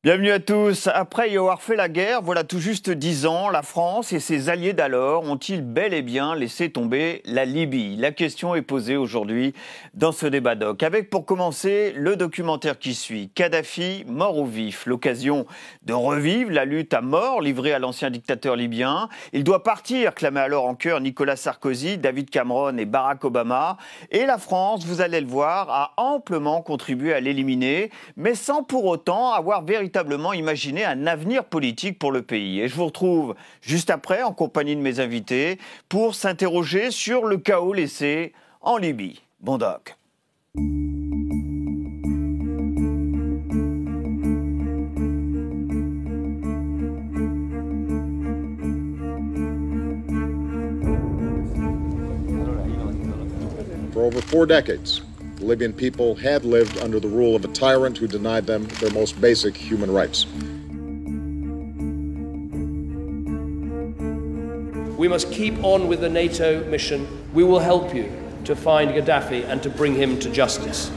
Bienvenue à tous. Après y avoir fait la guerre, voilà tout juste 10 ans, la France et ses alliés d'alors ont-ils bel et bien laissé tomber la Libye? La question est posée aujourd'hui dans ce débat doc. Avec pour commencer le documentaire qui suit, Kadhafi, mort ou vif. L'occasion de revivre la lutte à mort livrée à l'ancien dictateur libyen. Il doit partir, clamaient alors en chœur Nicolas Sarkozy, David Cameron et Barack Obama. Et la France, vous allez le voir, a amplement contribué à l'éliminer, mais sans pour autant avoir véritablement imaginer un avenir politique pour le pays. Et je vous retrouve juste après en compagnie de mes invités pour s'interroger sur le chaos laissé en Libye. Bon doc. For over 4 decades, the Libyan people had lived under the rule of a tyrant who denied them their most basic human rights. We must keep on with the NATO mission. We will help you to find Gaddafi and to bring him to justice.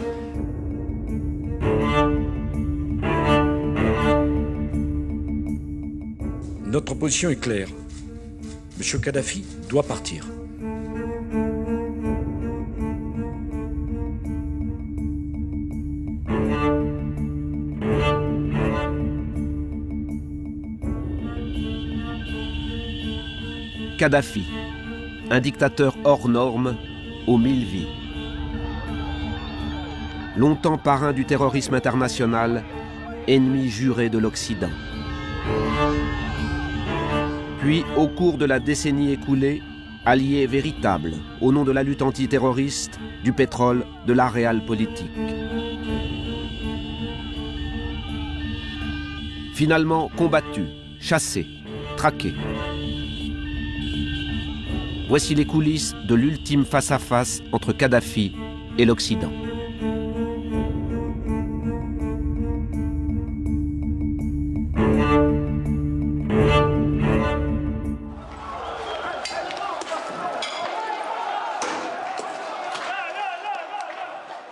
Notre position est claire. M. Kadhafi doit partir. Kadhafi, un dictateur hors norme, aux 1000 vies. Longtemps parrain du terrorisme international, ennemi juré de l'Occident. Puis, au cours de la décennie écoulée, allié véritable au nom de la lutte antiterroriste, du pétrole, de la réelle politique. Finalement combattu, chassé, traqué. Voici les coulisses de l'ultime face-à-face entre Kadhafi et l'Occident.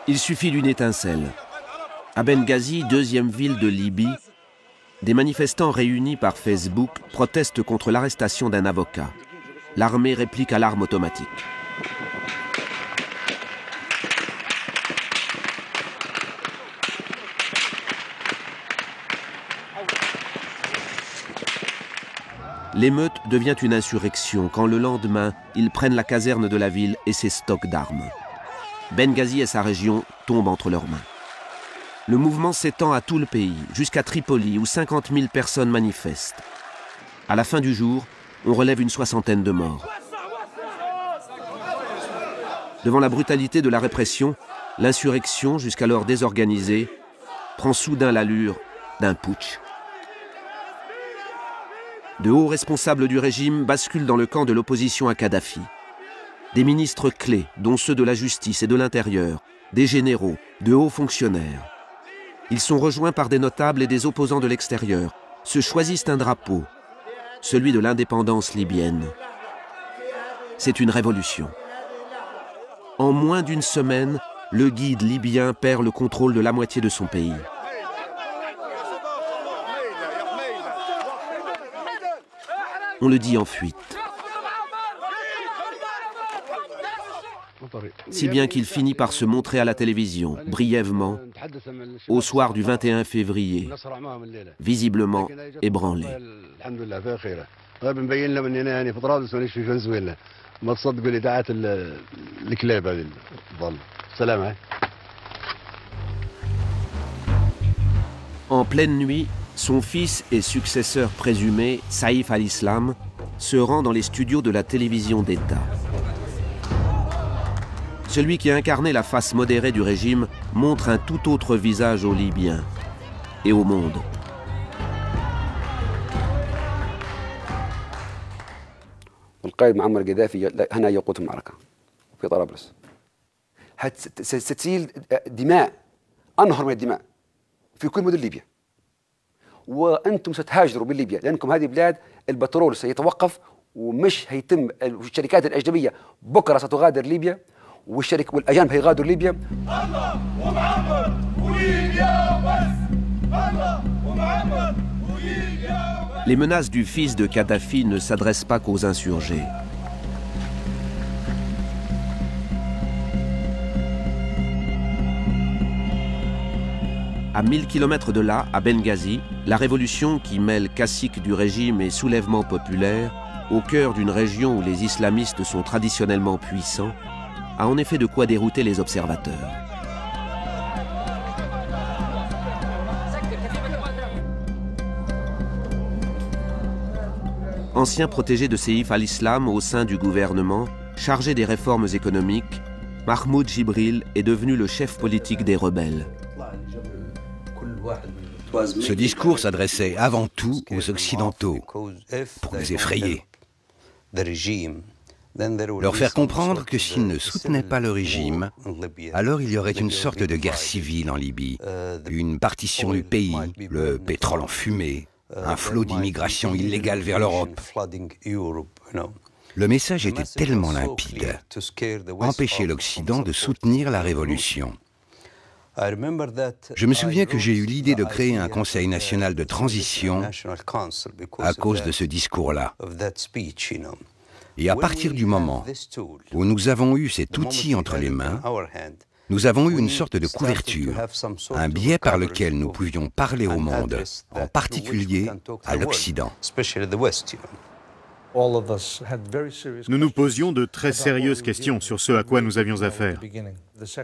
Il suffit d'une étincelle. À Benghazi, deuxième ville de Libye, des manifestants réunis par Facebook protestent contre l'arrestation d'un avocat. L'armée réplique à l'arme automatique. L'émeute devient une insurrection quand le lendemain, ils prennent la caserne de la ville et ses stocks d'armes. Benghazi et sa région tombent entre leurs mains. Le mouvement s'étend à tout le pays, jusqu'à Tripoli où 50 000 personnes manifestent. À la fin du jour, on relève une 60aine de morts. Devant la brutalité de la répression, l'insurrection, jusqu'alors désorganisée, prend soudain l'allure d'un putsch. De hauts responsables du régime basculent dans le camp de l'opposition à Kadhafi. Des ministres clés, dont ceux de la justice et de l'intérieur, des généraux, de hauts fonctionnaires. Ils sont rejoints par des notables et des opposants de l'extérieur, se choisissent un drapeau, celui de l'indépendance libyenne. C'est une révolution. En moins d'une semaine, le guide libyen perd le contrôle de la moitié de son pays. On le dit en fuite. Si bien qu'il finit par se montrer à la télévision, brièvement, au soir du 21 février, visiblement ébranlé. En pleine nuit, son fils et successeur présumé, Saïf al-Islam, se rend dans les studios de la télévision d'État. Celui qui a incarné la face modérée du régime montre un tout autre visage aux Libyens et au monde. القائد معمر القذافي هنا يقود المعركة في طرابلس. ستسيل دماء، أنهر من الدماء في كل مدن ليبيا. وأنتم ستهاجروا من ليبيا لأنكم هذه بلاد البترول سيتوقف ومش هيتم. الشركات الأجنبية بكرة ستغادر ليبيا والأجانب هيغادروا ليبيا. الله ومعمر وليبيا بس. الله Les menaces du fils de Kadhafi ne s'adressent pas qu'aux insurgés. À 1000 km de là, à Benghazi, la révolution qui mêle caciques du régime et soulèvement populaire, au cœur d'une région où les islamistes sont traditionnellement puissants, a en effet de quoi dérouter les observateurs. Ancien protégé de Seif al-Islam au sein du gouvernement, chargé des réformes économiques, Mahmoud Jibril est devenu le chef politique des rebelles. Ce discours s'adressait avant tout aux Occidentaux, pour les effrayer. Leur faire comprendre que s'ils ne soutenaient pas le régime, alors il y aurait une sorte de guerre civile en Libye, une partition du pays, le pétrole en fumée, un flot d'immigration illégale vers l'Europe. Le message était tellement limpide, empêcher l'Occident de soutenir la révolution. Je me souviens que j'ai eu l'idée de créer un Conseil national de transition à cause de ce discours-là. Et à partir du moment où nous avons eu cet outil entre les mains, nous avons eu une sorte de couverture, un biais par lequel nous pouvions parler au monde, en particulier à l'Occident. Nous nous posions de très sérieuses questions sur ce à quoi nous avions affaire.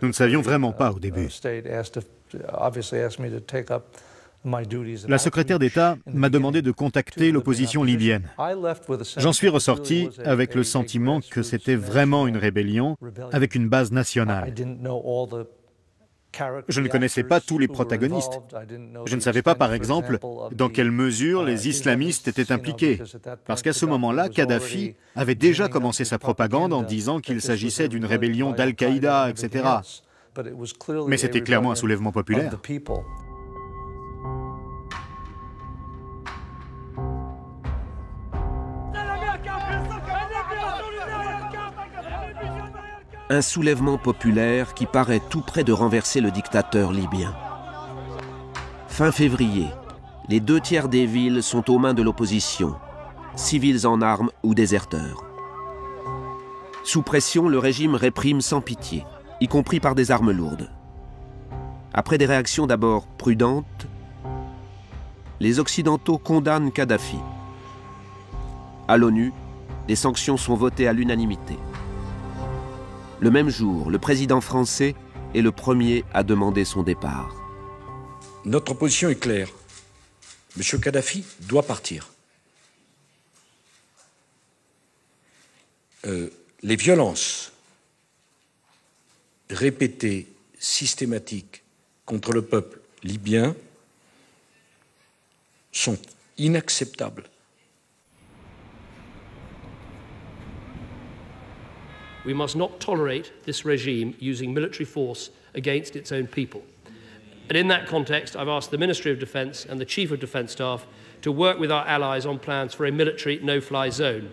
Nous ne savions vraiment pas au début. La secrétaire d'État m'a demandé de contacter l'opposition libyenne. J'en suis ressorti avec le sentiment que c'était vraiment une rébellion avec une base nationale. Je ne connaissais pas tous les protagonistes. Je ne savais pas, par exemple, dans quelle mesure les islamistes étaient impliqués. Parce qu'à ce moment-là, Kadhafi avait déjà commencé sa propagande en disant qu'il s'agissait d'une rébellion d'Al-Qaïda, etc. Mais c'était clairement un soulèvement populaire. Un soulèvement populaire qui paraît tout près de renverser le dictateur libyen. Fin février, les 2/3 des villes sont aux mains de l'opposition, civils en armes ou déserteurs. Sous pression, le régime réprime sans pitié, y compris par des armes lourdes. Après des réactions d'abord prudentes, les Occidentaux condamnent Kadhafi. À l'ONU, les sanctions sont votées à l'unanimité. Le même jour, le président français est le premier à demander son départ. Notre position est claire. M. Kadhafi doit partir. Les violences répétées, systématiques contre le peuple libyen sont inacceptables. We must not tolerate this regime using military force against its own people. And in that context, I've asked the Ministry of Defence and the Chief of Defence Staff to work with our allies on plans for a military no-fly zone.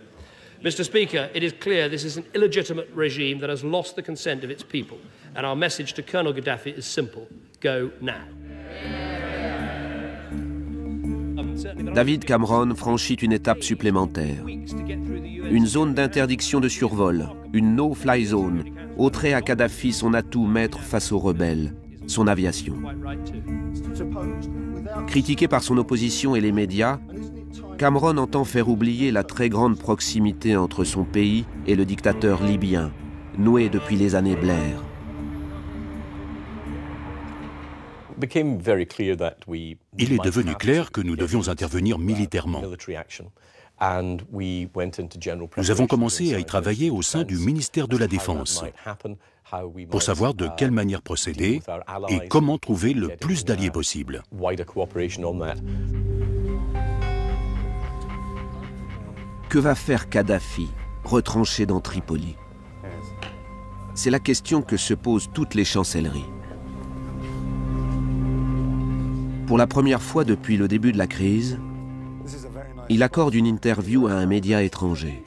Mr. Speaker, it is clear this is an illegitimate regime that has lost the consent of its people, and our message to Colonel Gaddafi is simple: go now. David Cameron franchit une étape supplémentaire. Une zone d'interdiction de survol, une no-fly zone, ôterait à Kadhafi son atout maître face aux rebelles, son aviation. Critiqué par son opposition et les médias, Cameron entend faire oublier la très grande proximité entre son pays et le dictateur libyen, nouée depuis les années Blair. Il est devenu clair que nous devions intervenir militairement. Nous avons commencé à y travailler au sein du ministère de la Défense pour savoir de quelle manière procéder et comment trouver le plus d'alliés possible. Que va faire Kadhafi, retranché dans Tripoli? C'est la question que se posent toutes les chancelleries. Pour la première fois depuis le début de la crise, il accorde une interview à un média étranger.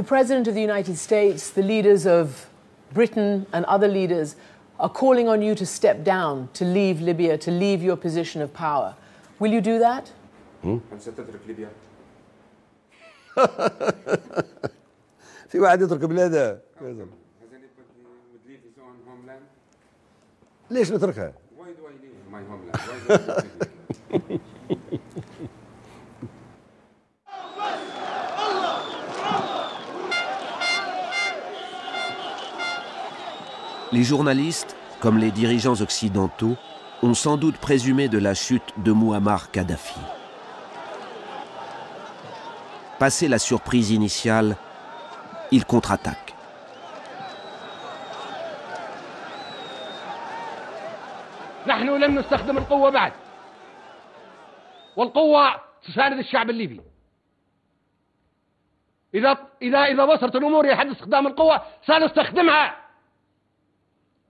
The President of the United States, the leaders of Britain and other leaders are calling on you to step down, to leave Libya, to leave your position of power. Will you do that? في واحد يترك بلاده ليش نتركها؟ Les journalistes, comme les dirigeants occidentaux, ont sans doute présumé de la chute de Mouammar Kadhafi. Passé la surprise initiale, ils contre-attaquent. نحن لن نستخدم القوة بعد والقوة تساند الشعب الليبي إذا وصلت الأمور إلى حد استخدام القوة سنستخدمها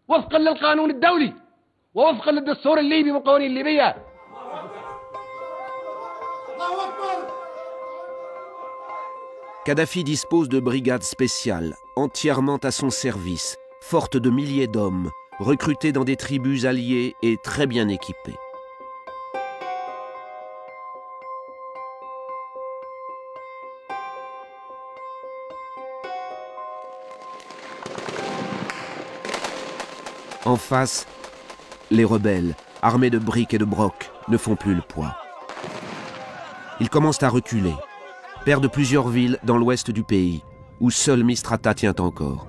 وفقا للقانون الدولي ووفقا للدستور الليبي والقوانين الليبية. Kadhafi dispose de brigades spéciales, entièrement à son service, fortes de milliers d'hommes, recrutés dans des tribus alliées et très bien équipés. En face, les rebelles, armés de briques et de brocs, ne font plus le poids. Ils commencent à reculer, perdent plusieurs villes dans l'ouest du pays, où seul Misrata tient encore.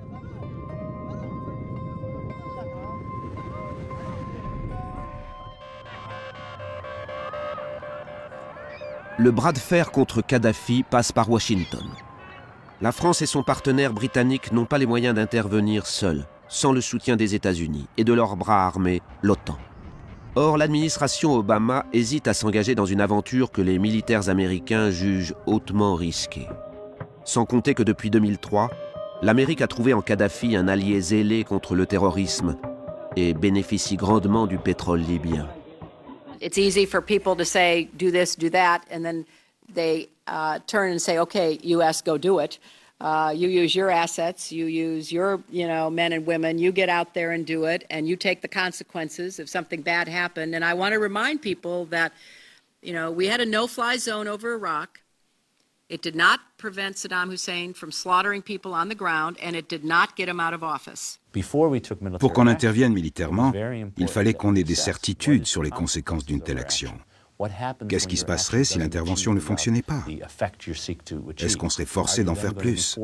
Le bras de fer contre Kadhafi passe par Washington. La France et son partenaire britannique n'ont pas les moyens d'intervenir seuls, sans le soutien des États-Unis et de leur bras armé, l'OTAN. Or, l'administration Obama hésite à s'engager dans une aventure que les militaires américains jugent hautement risquée. Sans compter que depuis 2003, l'Amérique a trouvé en Kadhafi un allié zélé contre le terrorisme et bénéficie grandement du pétrole libyen. It's easy for people to say, do this, do that, and then they turn and say, okay, US, go do it. You use your assets, you use your, men and women, you get out there and do it, and you take the consequences if something bad happened. And I want to remind people that, we had a no-fly zone over Iraq. It did not prevent Saddam Hussein from slaughtering people on the ground, and it did not get him out of office. Pour qu'on intervienne militairement, il fallait qu'on ait des certitudes sur les conséquences d'une telle action. Qu'est-ce qui se passerait si l'intervention ne fonctionnait pas? Est-ce qu'on serait forcé d'en faire plus?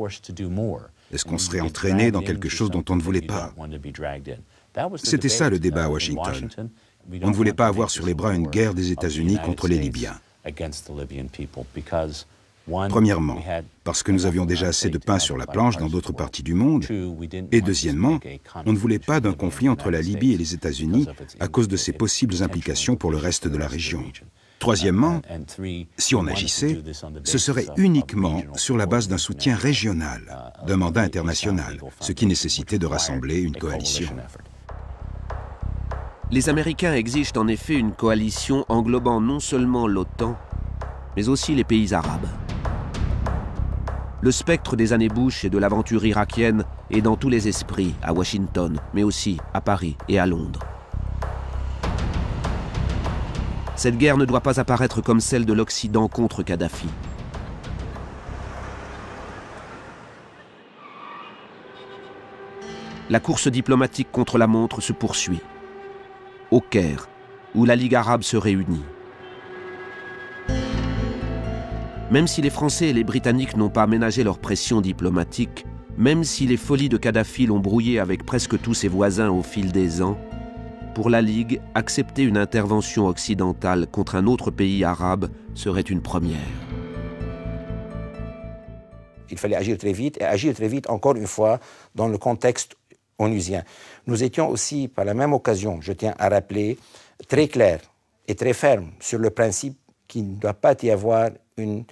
Est-ce qu'on serait entraîné dans quelque chose dont on ne voulait pas? C'était ça le débat à Washington. On ne voulait pas avoir sur les bras une guerre des États-Unis contre les Libyens. Premièrement, parce que nous avions déjà assez de pain sur la planche dans d'autres parties du monde. Et deuxièmement, on ne voulait pas d'un conflit entre la Libye et les États-Unis à cause de ses possibles implications pour le reste de la région. Troisièmement, si on agissait, ce serait uniquement sur la base d'un soutien régional, d'un mandat international, ce qui nécessitait de rassembler une coalition. Les Américains exigent en effet une coalition englobant non seulement l'OTAN, mais aussi les pays arabes. Le spectre des années Bush et de l'aventure irakienne est dans tous les esprits, à Washington, mais aussi à Paris et à Londres. Cette guerre ne doit pas apparaître comme celle de l'Occident contre Kadhafi. La course diplomatique contre la montre se poursuit. Au Caire, où la Ligue arabe se réunit. Même si les Français et les Britanniques n'ont pas ménagé leur pression diplomatique, même si les folies de Kadhafi l'ont brouillé avec presque tous ses voisins au fil des ans, pour la Ligue, accepter une intervention occidentale contre un autre pays arabe serait une première. Il fallait agir très vite, et agir très vite, encore une fois, dans le contexte onusien. Nous étions aussi, par la même occasion, je tiens à rappeler, très clairs et très fermes sur le principe qu'il ne doit pas y avoir une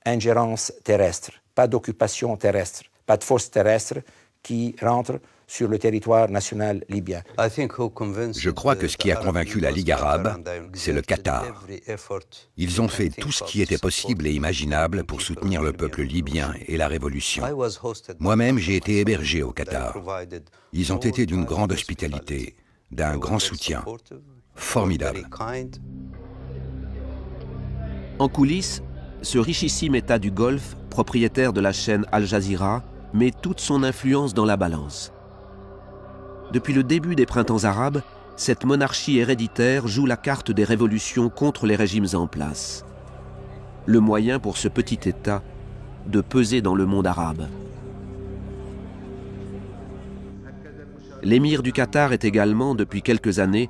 ingérence terrestre, pas d'occupation terrestre, pas de force terrestre qui rentrent sur le territoire national libyen. Je crois que ce qui a convaincu la Ligue arabe, c'est le Qatar. Ils ont fait tout ce qui était possible et imaginable pour soutenir le peuple libyen et la révolution. Moi-même, j'ai été hébergé au Qatar. Ils ont été d'une grande hospitalité, d'un grand soutien. Formidable. En coulisses, ce richissime État du Golfe, propriétaire de la chaîne Al Jazeera, met toute son influence dans la balance. Depuis le début des printemps arabes, cette monarchie héréditaire joue la carte des révolutions contre les régimes en place. Le moyen pour ce petit État de peser dans le monde arabe. L'émir du Qatar est également, depuis quelques années,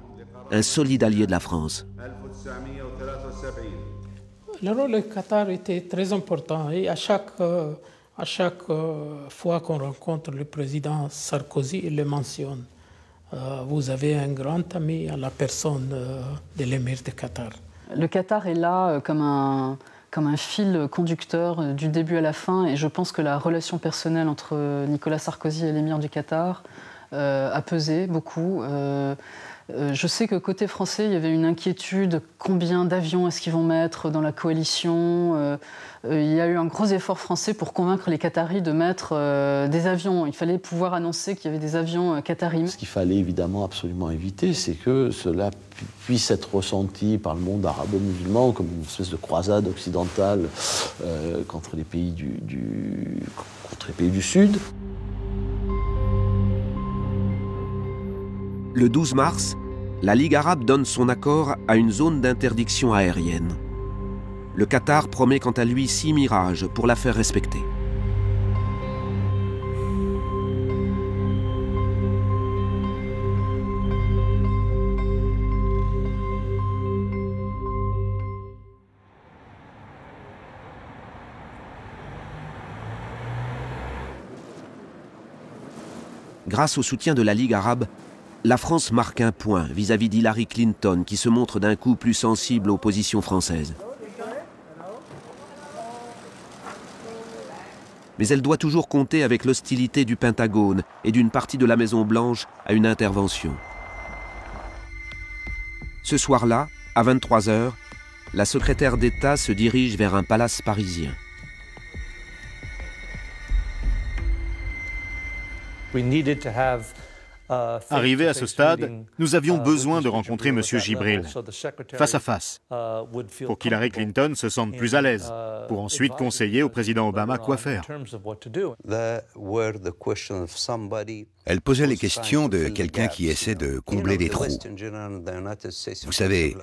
un solide allié de la France. Le rôle du Qatar était très important et à chaque fois qu'on rencontre le président Sarkozy, il le mentionne. Vous avez un grand ami à la personne de l'émir du Qatar. Le Qatar est là comme un fil conducteur du début à la fin et je pense que la relation personnelle entre Nicolas Sarkozy et l'émir du Qatar a pesé beaucoup. Je sais que côté français, il y avait une inquiétude, combien d'avions est-ce qu'ils vont mettre dans la coalition. Il y a eu un gros effort français pour convaincre les Qataris de mettre des avions. Il fallait pouvoir annoncer qu'il y avait des avions qataris. Ce qu'il fallait évidemment absolument éviter, c'est que cela puisse être ressenti par le monde arabo-musulman comme une espèce de croisade occidentale contre les pays du Sud. Le 12 mars, la Ligue arabe donne son accord à une zone d'interdiction aérienne. Le Qatar promet quant à lui 6 mirages pour la faire respecter. Grâce au soutien de la Ligue arabe, la France marque un point vis-à-vis d'Hillary Clinton qui se montre d'un coup plus sensible aux positions françaises. Mais elle doit toujours compter avec l'hostilité du Pentagone et d'une partie de la Maison-Blanche à une intervention. Ce soir-là, à 23 h, la secrétaire d'État se dirige vers un palace parisien. Arrivé à ce stade, nous avions besoin de rencontrer M. Gibril, face à face, pour qu'Hillary Clinton se sente plus à l'aise, pour ensuite conseiller au président Obama quoi faire. Elle posait les questions de quelqu'un qui essaie de combler des trous. Vous savez,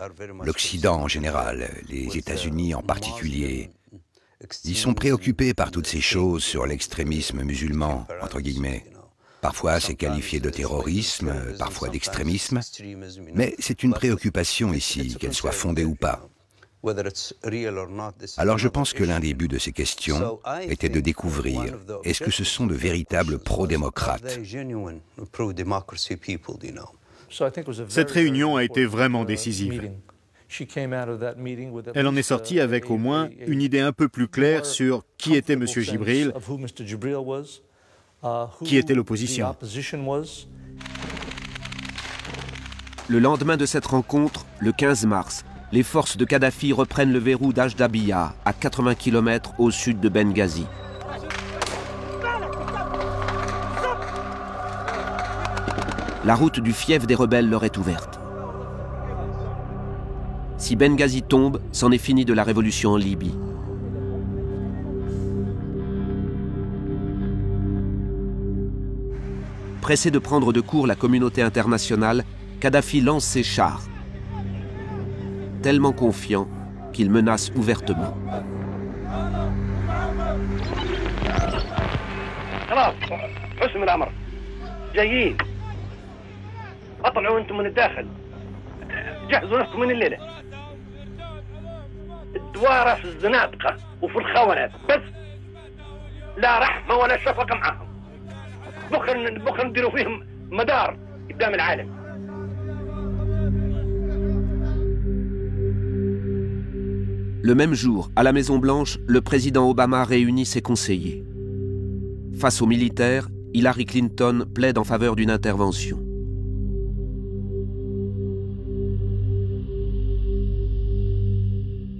l'Occident en général, les États-Unis en particulier, ils sont préoccupés par toutes ces choses sur l'extrémisme musulman, entre guillemets. Parfois, c'est qualifié de terrorisme, parfois d'extrémisme, mais c'est une préoccupation ici, qu'elle soit fondée ou pas. Alors je pense que l'un des buts de ces questions était de découvrir, est-ce que ce sont de véritables pro-démocrates? Cette réunion a été vraiment décisive. Elle en est sortie avec au moins une idée un peu plus claire sur qui était M. Gibril, qui était l'opposition. Le lendemain de cette rencontre, le 15 mars, les forces de Kadhafi reprennent le verrou d'Ajdabiya, à 80 km au sud de Benghazi. La route du fief des rebelles leur est ouverte. Si Benghazi tombe, c'en est fini de la révolution en Libye. Pressé de prendre de court la communauté internationale, Kadhafi lance ses chars. Tellement confiant qu'il menace ouvertement. Le même jour, à la Maison-Blanche, le président Obama réunit ses conseillers. Face aux militaires, Hillary Clinton plaide en faveur d'une intervention.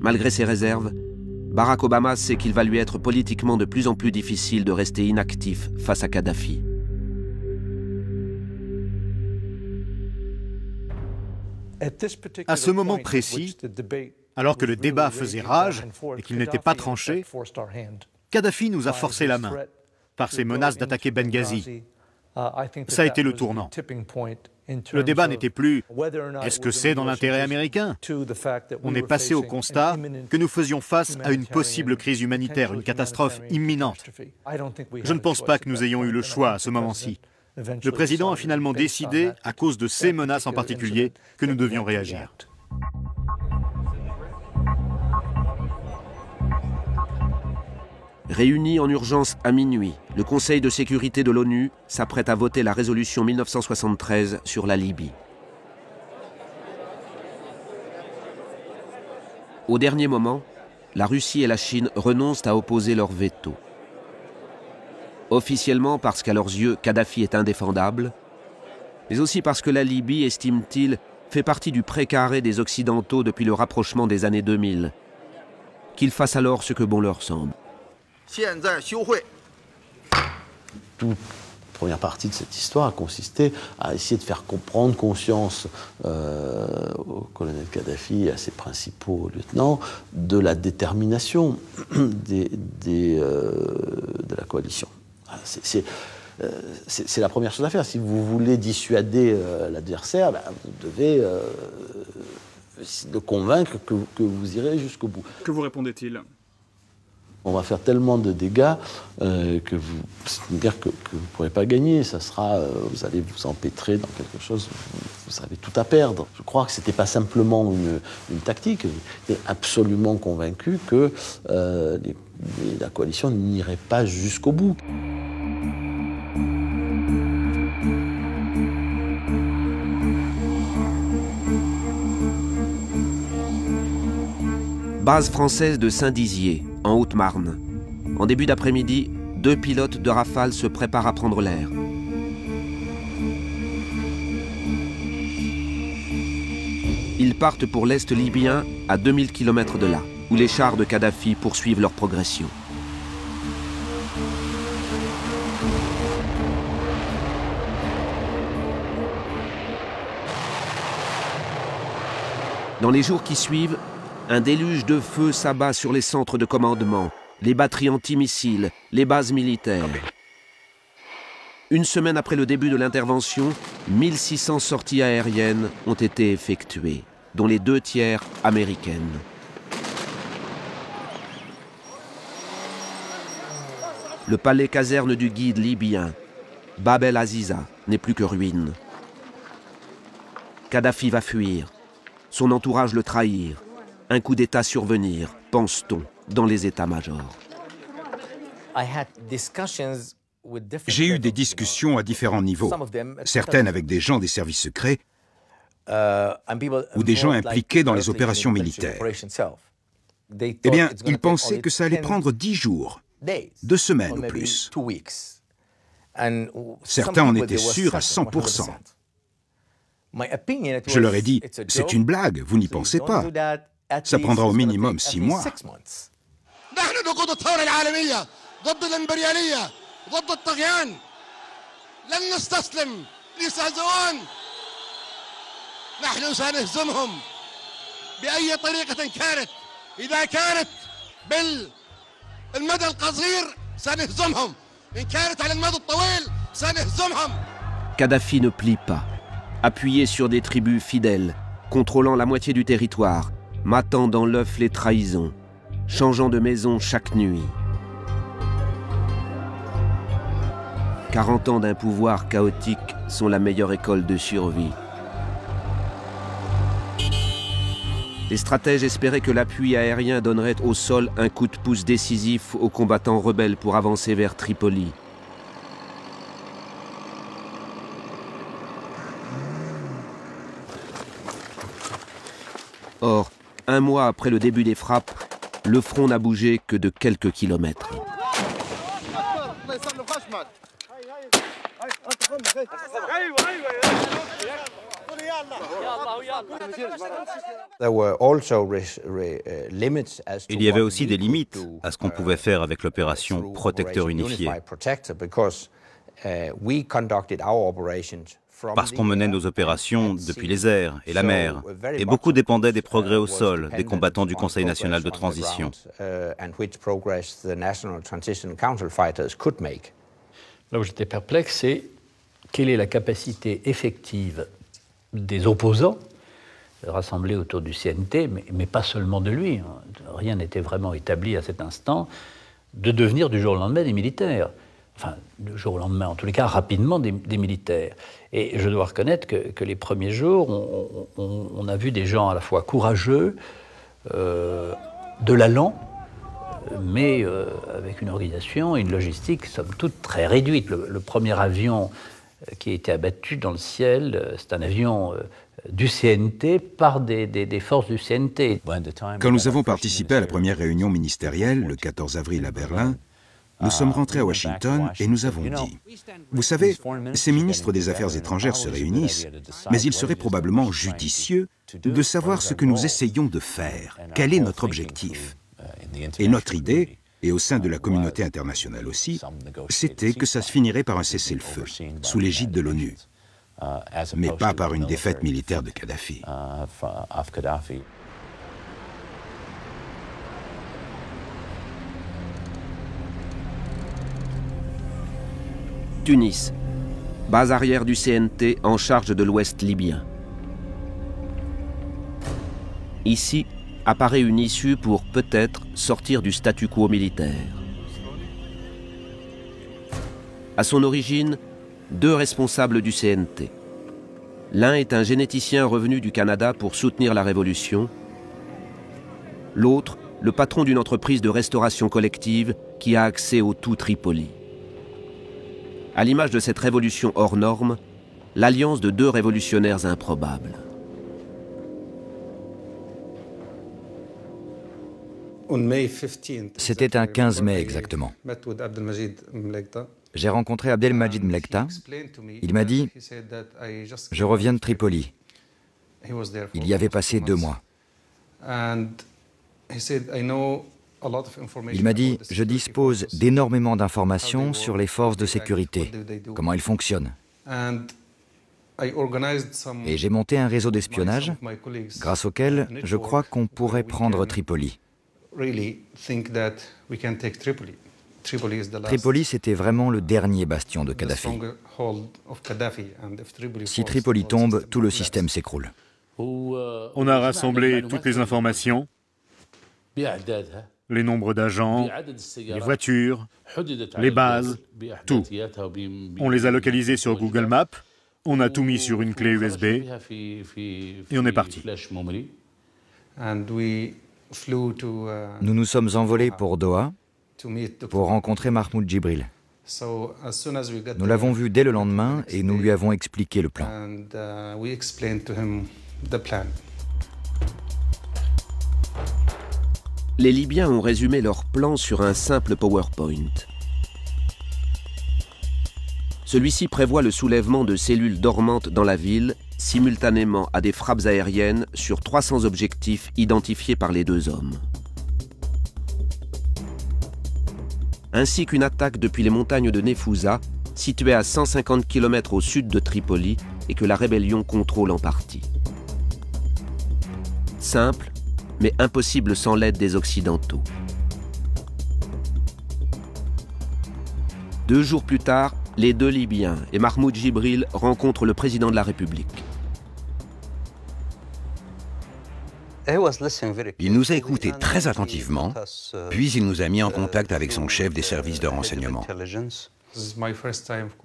Malgré ses réserves, Barack Obama sait qu'il va lui être politiquement de plus en plus difficile de rester inactif face à Kadhafi. À ce moment précis, alors que le débat faisait rage et qu'il n'était pas tranché, Kadhafi nous a forcé la main par ses menaces d'attaquer Benghazi. Ça a été le tournant. Le débat n'était plus « est-ce que c'est dans l'intérêt américain ?» On est passé au constat que nous faisions face à une possible crise humanitaire, une catastrophe imminente. Je ne pense pas que nous ayons eu le choix à ce moment-ci. Le président a finalement décidé, à cause de ces menaces en particulier, que nous devions réagir. Réuni en urgence à minuit, le Conseil de sécurité de l'ONU s'apprête à voter la résolution 1973 sur la Libye. Au dernier moment, la Russie et la Chine renoncent à opposer leur veto. Officiellement parce qu'à leurs yeux, Kadhafi est indéfendable, mais aussi parce que la Libye, estiment-ils, fait partie du précaré des Occidentaux depuis le rapprochement des années 2000. Qu'ils fassent alors ce que bon leur semble. Toute première partie de cette histoire a consisté à essayer de faire prendre conscience au colonel Kadhafi et à ses principaux lieutenants de la détermination de la coalition. C'est la première chose à faire. Si vous voulez dissuader l'adversaire, vous devez le convaincre que vous irez jusqu'au bout. Que vous répondait-il ? On va faire tellement de dégâts que c'est une guerre que vous ne pourrez pas gagner. Ça sera, vous allez vous empêtrer dans quelque chose, vous avez tout à perdre. Je crois que ce n'était pas simplement une tactique. J'étais absolument convaincu que la coalition n'irait pas jusqu'au bout. Base française de Saint-Dizier, en Haute-Marne. En début d'après-midi, 2 pilotes de Rafale se préparent à prendre l'air. Ils partent pour l'Est libyen, à 2000 km de là, où les chars de Kadhafi poursuivent leur progression. Dans les jours qui suivent, un déluge de feu s'abat sur les centres de commandement, les batteries antimissiles, les bases militaires. Une semaine après le début de l'intervention, 1600 sorties aériennes ont été effectuées, dont les 2 tiers américaines. Le palais caserne du guide libyen, Bab el Aziza, n'est plus que ruine. Kadhafi va fuir, son entourage le trahir. Un coup d'État survenir, pense-t-on, dans les états-majors. J'ai eu des discussions à différents niveaux, certaines avec des gens des services secrets ou des gens impliqués dans les opérations militaires. Eh bien, ils pensaient que ça allait prendre 10 jours, 2 semaines ou plus. Certains en étaient sûrs à 100%. Je leur ai dit, c'est une blague, vous n'y pensez pas. Ça prendra au minimum 6 mois. Kadhafi ne plie pas. Appuyé sur des tribus fidèles, contrôlant la moitié du territoire, matant dans l'œuf les trahisons, changeant de maison chaque nuit. 40 ans d'un pouvoir chaotique sont la meilleure école de survie. Les stratèges espéraient que l'appui aérien donnerait au sol un coup de pouce décisif aux combattants rebelles pour avancer vers Tripoli. Or, 1 mois après le début des frappes, le front n'a bougé que de quelques kilomètres. Il y avait aussi des limites à ce qu'on pouvait faire avec l'opération Protecteur unifié. Parce qu'on menait nos opérations depuis les airs et la mer, et beaucoup dépendait des progrès au sol des combattants du Conseil national de transition. Là où j'étais perplexe, c'est quelle est la capacité effective des opposants rassemblés autour du CNT, mais pas seulement de lui, hein, rien n'était vraiment établi à cet instant, de devenir du jour au lendemain des militaires. Enfin, du jour au lendemain, en tous les cas, rapidement des militaires. Et je dois reconnaître que les premiers jours, on a vu des gens à la fois courageux, de l'allant, mais avec une organisation et une logistique, somme toute, très réduite. Le premier avion qui a été abattu dans le ciel, c'est un avion du CNT par des forces du CNT. Quand nous avons participé à la première réunion ministérielle, le 14 avril à Berlin, nous sommes rentrés à Washington et nous avons dit « Vous savez, ces ministres des Affaires étrangères se réunissent, mais il serait probablement judicieux de savoir ce que nous essayons de faire, quel est notre objectif. » Et notre idée, et au sein de la communauté internationale aussi, c'était que ça se finirait par un cessez-le-feu, sous l'égide de l'ONU, mais pas par une défaite militaire de Kadhafi. Tunis, base arrière du CNT en charge de l'ouest libyen. Ici apparaît une issue pour peut-être sortir du statu quo militaire. À son origine, deux responsables du CNT. L'un est un généticien revenu du Canada pour soutenir la révolution. L'autre, le patron d'une entreprise de restauration collective qui a accès au tout Tripoli. À l'image de cette révolution hors norme, l'alliance de deux révolutionnaires improbables. C'était un 15 mai exactement. J'ai rencontré Abdelmajid Mlekta. Il m'a dit « Je reviens de Tripoli ». Il y avait passé 2 mois. Il m'a dit « Je dispose d'énormément d'informations sur les forces de sécurité, comment elles fonctionnent. Et j'ai monté un réseau d'espionnage, grâce auquel je crois qu'on pourrait prendre Tripoli. » Tripoli, c'était vraiment le dernier bastion de Kadhafi. Si Tripoli tombe, tout le système s'écroule. On a rassemblé toutes les informations, les nombres d'agents, les voitures, les bases, tout. On les a localisés sur Google Maps, on a tout mis sur une clé USB et on est parti. Nous nous sommes envolés pour Doha pour rencontrer Mahmoud Djibril. Nous l'avons vu dès le lendemain et nous lui avons expliqué le plan. Les Libyens ont résumé leur plan sur un simple PowerPoint. Celui-ci prévoit le soulèvement de cellules dormantes dans la ville, simultanément à des frappes aériennes sur 300 objectifs identifiés par les deux hommes. Ainsi qu'une attaque depuis les montagnes de Nefouza, situées à 150 km au sud de Tripoli et que la rébellion contrôle en partie. Simple, mais impossible sans l'aide des Occidentaux. 2 jours plus tard, les deux Libyens et Mahmoud Djibril rencontrent le président de la République. Il nous a écoutés très attentivement, puis il nous a mis en contact avec son chef des services de renseignement.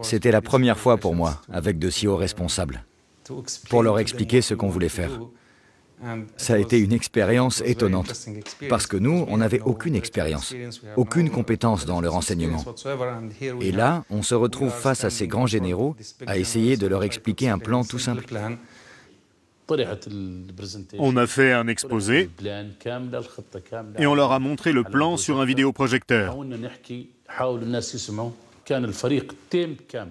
C'était la première fois pour moi, avec de si hauts responsables, pour leur expliquer ce qu'on voulait faire. Ça a été une expérience étonnante, parce que nous, on n'avait aucune expérience, aucune compétence dans le renseignement. Et là, on se retrouve face à ces grands généraux à essayer de leur expliquer un plan tout simple. On a fait un exposé et on leur a montré le plan sur un vidéoprojecteur.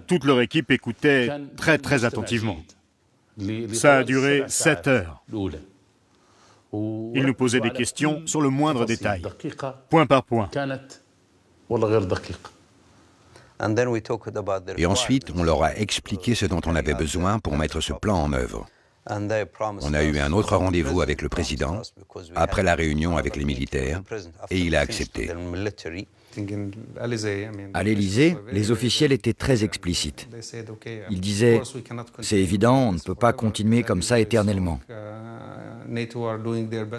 Toute leur équipe écoutait très attentivement. Ça a duré 7 heures. Ils nous posaient des questions sur le moindre détail, point par point. Et ensuite, on leur a expliqué ce dont on avait besoin pour mettre ce plan en œuvre. On a eu un autre rendez-vous avec le président, après la réunion avec les militaires, et il a accepté. À l'Élysée, les officiels étaient très explicites. Ils disaient « C'est évident, on ne peut pas continuer comme ça éternellement.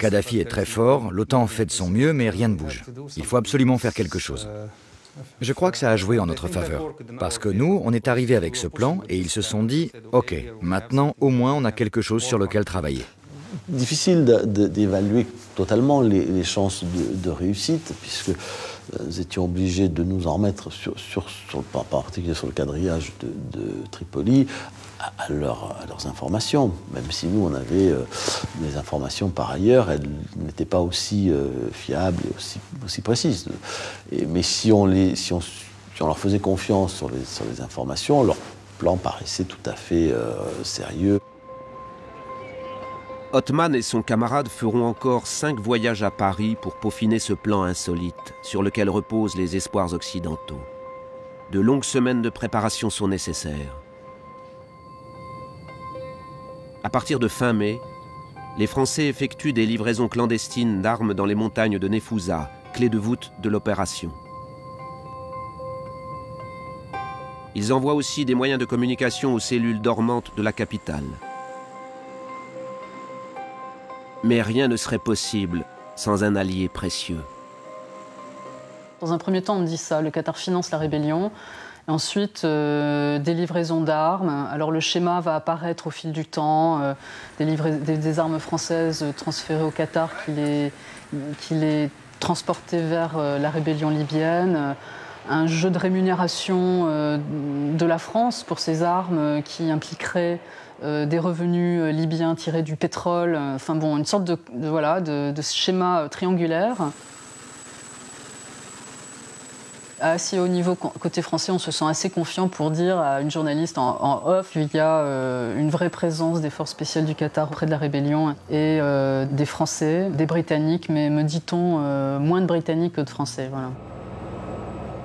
Kadhafi est très fort, l'OTAN fait de son mieux, mais rien ne bouge. Il faut absolument faire quelque chose. » Je crois que ça a joué en notre faveur, parce que nous, on est arrivés avec ce plan et ils se sont dit « Ok, maintenant au moins on a quelque chose sur lequel travailler. » Difficile d'évaluer totalement les chances de réussite, puisque nous étions obligés de nous en remettre, en particulier sur le quadrillage de Tripoli, à leurs informations. Même si nous, on avait des informations par ailleurs, elles n'étaient pas aussi fiables et aussi précises. Mais si on leur faisait confiance sur les informations, leur plan paraissait tout à fait sérieux. Othman et son camarade feront encore 5 voyages à Paris pour peaufiner ce plan insolite sur lequel reposent les espoirs occidentaux. De longues semaines de préparation sont nécessaires. À partir de fin mai, les Français effectuent des livraisons clandestines d'armes dans les montagnes de Nefouza, clé de voûte de l'opération. Ils envoient aussi des moyens de communication aux cellules dormantes de la capitale. Mais rien ne serait possible sans un allié précieux. Dans un premier temps, on dit ça, le Qatar finance la rébellion. Et ensuite, des livraisons d'armes. Alors le schéma va apparaître au fil du temps, des armes françaises transférées au Qatar qui les transportaient vers la rébellion libyenne. Un jeu de rémunération de la France pour ces armes qui impliquerait des revenus libyens tirés du pétrole. Enfin bon, une sorte de schéma triangulaire. À assez haut niveau, côté français, on se sent assez confiant pour dire à une journaliste en off qu'il y a une vraie présence des forces spéciales du Qatar auprès de la rébellion et des Français, des Britanniques, mais me dit-on moins de Britanniques que de Français. Voilà.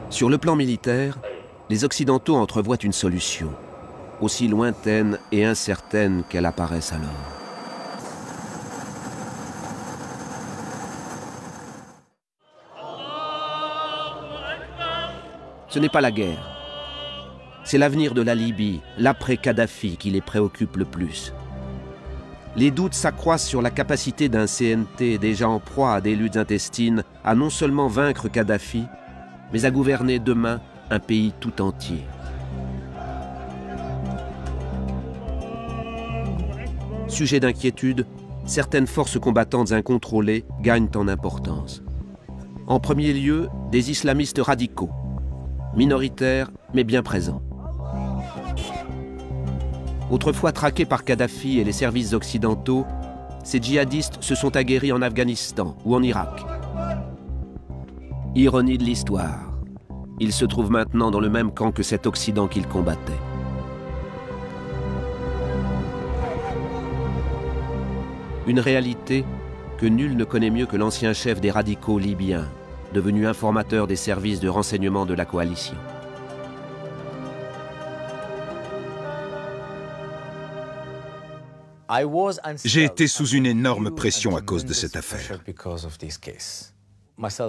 Sur le plan militaire, les Occidentaux entrevoient une solution, aussi lointaine et incertaine qu'elle apparaisse alors. Ce n'est pas la guerre. C'est l'avenir de la Libye, l'après-Kadhafi, qui les préoccupe le plus. Les doutes s'accroissent sur la capacité d'un CNT déjà en proie à des luttes intestines à non seulement vaincre Kadhafi, mais à gouverner demain un pays tout entier. Sujet d'inquiétude, certaines forces combattantes incontrôlées gagnent en importance. En premier lieu, des islamistes radicaux, minoritaires mais bien présents. Autrefois traqués par Kadhafi et les services occidentaux, ces djihadistes se sont aguerris en Afghanistan ou en Irak. Ironie de l'histoire, ils se trouvent maintenant dans le même camp que cet Occident qu'ils combattaient. Une réalité que nul ne connaît mieux que l'ancien chef des radicaux libyens, devenu informateur des services de renseignement de la coalition. J'ai été sous une énorme pression à cause de cette affaire.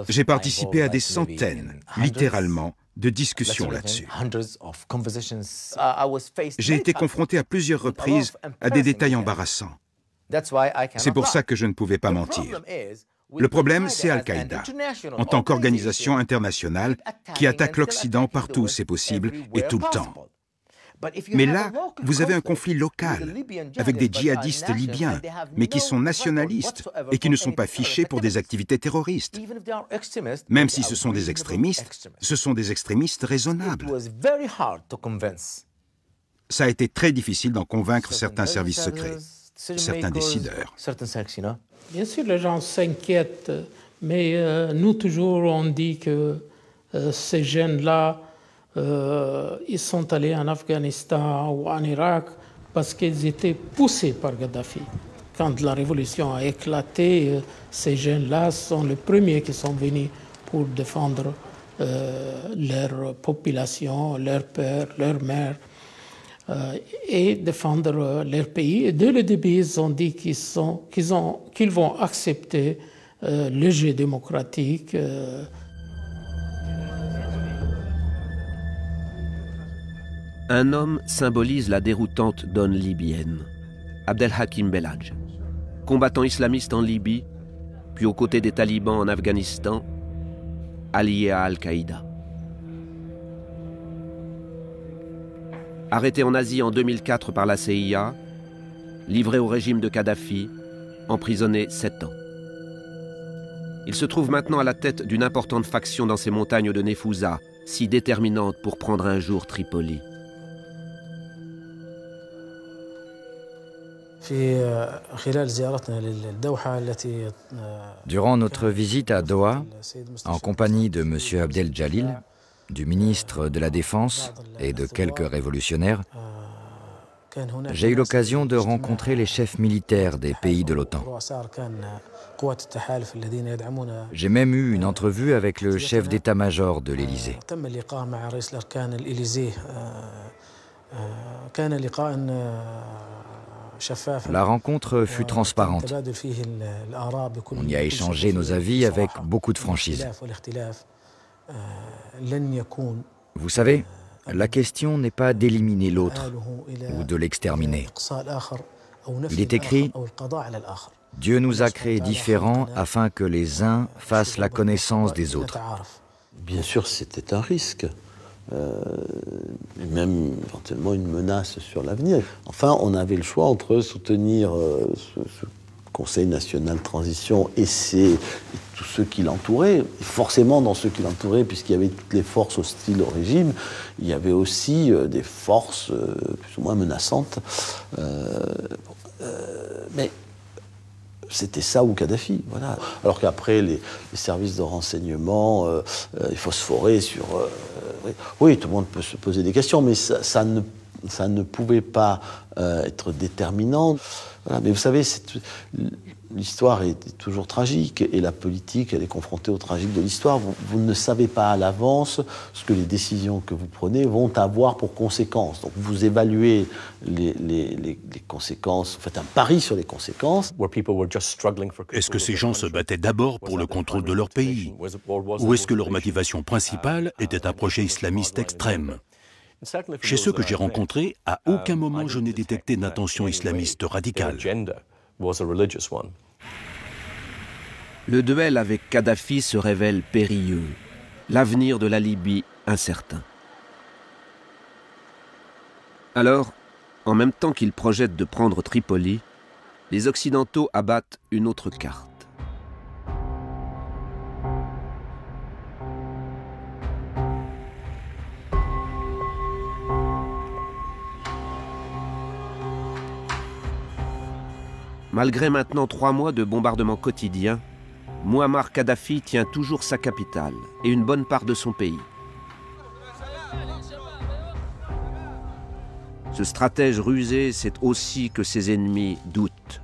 J'ai participé à des centaines, littéralement, de discussions là-dessus. J'ai été confronté à plusieurs reprises à des détails embarrassants. C'est pour ça que je ne pouvais pas mentir. Le problème, c'est Al-Qaïda, en tant qu'organisation internationale qui attaque l'Occident partout où c'est possible et tout le temps. Mais là, vous avez un conflit local, avec des djihadistes libyens, mais qui sont nationalistes et qui ne sont pas fichés pour des activités terroristes. Même si ce sont des extrémistes raisonnables. Ça a été très difficile d'en convaincre certains services secrets, certains décideurs. Bien sûr, les gens s'inquiètent, mais nous toujours on dit que ces jeunes-là ils sont allés en Afghanistan ou en Irak parce qu'ils étaient poussés par Kadhafi. Quand la révolution a éclaté, ces jeunes-là sont les premiers qui sont venus pour défendre leur population, leur père, leur mère, et défendre leur pays. Et dès le début, ils ont dit qu'ils vont accepter le jeu démocratique. Un homme symbolise la déroutante donne libyenne, Abdelhakim Belhadj, combattant islamiste en Libye, puis aux côtés des talibans en Afghanistan, allié à Al-Qaïda. Arrêté en Asie en 2004 par la CIA, livré au régime de Kadhafi, emprisonné 7 ans. Il se trouve maintenant à la tête d'une importante faction dans ces montagnes de Nefouza, si déterminante pour prendre un jour Tripoli. Durant notre visite à Doha, en compagnie de M. Abdel Jalil, du ministre de la Défense et de quelques révolutionnaires, j'ai eu l'occasion de rencontrer les chefs militaires des pays de l'OTAN. J'ai même eu une entrevue avec le chef d'état-major de l'Élysée. La rencontre fut transparente. On y a échangé nos avis avec beaucoup de franchise. Vous savez, la question n'est pas d'éliminer l'autre ou de l'exterminer. Il est écrit « Dieu nous a créés différents afin que les uns fassent la connaissance des autres. » Bien sûr, c'était un risque. Et même éventuellement une menace sur l'avenir. Enfin, on avait le choix entre soutenir ce Conseil national de transition et tous ceux qui l'entouraient. Et forcément, dans ceux qui l'entouraient, puisqu'il y avait toutes les forces hostiles au régime, il y avait aussi des forces plus ou moins menaçantes. Mais c'était ça ou Kadhafi, voilà. Alors qu'après, les services de renseignement, ils phosphoraient sur... oui, tout le monde peut se poser des questions, mais ça ne pouvait pas être déterminant. Voilà. Mais vous savez, l'histoire est toujours tragique, et la politique, elle est confrontée au tragique de l'histoire. Vous ne savez pas à l'avance ce que les décisions que vous prenez vont avoir pour conséquences. Donc vous évaluez les conséquences, vous faites un pari sur les conséquences. Est-ce que ces gens se battaient d'abord pour le contrôle de leur pays? Ou est-ce que leur motivation principale était d'approcher islamiste extrême? Chez ceux que j'ai rencontrés, à aucun moment je n'ai détecté d'intention islamiste radicale. Le duel avec Kadhafi se révèle périlleux, l'avenir de la Libye incertain. Alors, en même temps qu'ils projettent de prendre Tripoli, les Occidentaux abattent une autre carte. Malgré maintenant 3 mois de bombardements quotidiens, Mouammar Kadhafi tient toujours sa capitale et une bonne part de son pays. Ce stratège rusé sait aussi que ses ennemis doutent.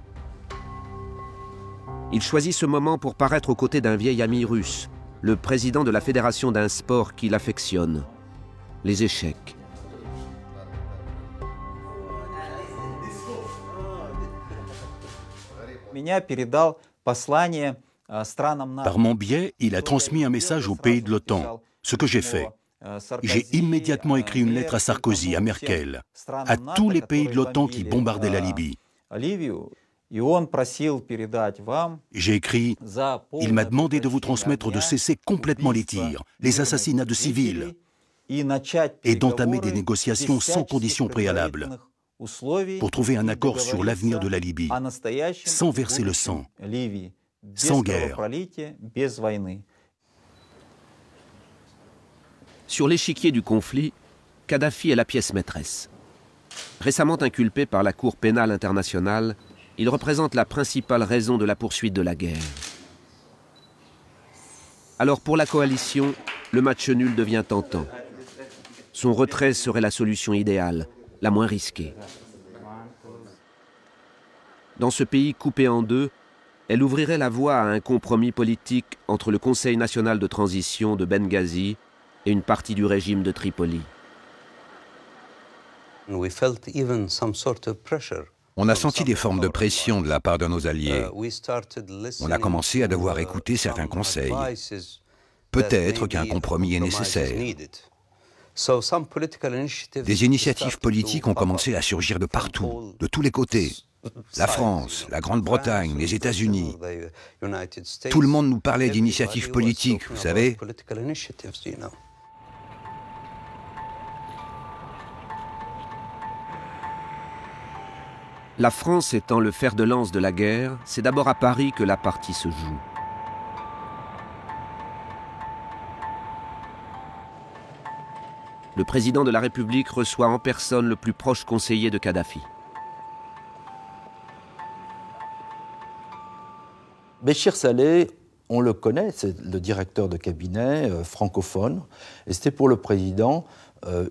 Il choisit ce moment pour paraître aux côtés d'un vieil ami russe, le président de la fédération d'un sport qu'il affectionne, les échecs. Par mon biais, il a transmis un message aux pays de l'OTAN, ce que j'ai fait. J'ai immédiatement écrit une lettre à Sarkozy, à Merkel, à tous les pays de l'OTAN qui bombardaient la Libye. J'ai écrit, il m'a demandé de vous transmettre de cesser complètement les tirs, les assassinats de civils, et d'entamer des négociations sans conditions préalables, pour trouver un accord sur l'avenir de la Libye, sans verser le sang, sans guerre. Sur l'échiquier du conflit, Kadhafi est la pièce maîtresse. Récemment inculpé par la Cour pénale internationale, il représente la principale raison de la poursuite de la guerre. Alors pour la coalition, le match nul devient tentant. Son retrait serait la solution idéale, la moins risquée. Dans ce pays coupé en deux, elle ouvrirait la voie à un compromis politique entre le Conseil national de transition de Benghazi et une partie du régime de Tripoli. On a senti des formes de pression de la part de nos alliés. On a commencé à devoir écouter certains conseils. Peut-être qu'un compromis est nécessaire. Des initiatives politiques ont commencé à surgir de partout, de tous les côtés. La France, la Grande-Bretagne, les États-Unis. Tout le monde nous parlait d'initiatives politiques, vous savez. La France étant le fer de lance de la guerre, c'est d'abord à Paris que la partie se joue. Le président de la République reçoit en personne le plus proche conseiller de Kadhafi. Béchir Saleh, on le connaît, c'est le directeur de cabinet francophone, et c'était pour le président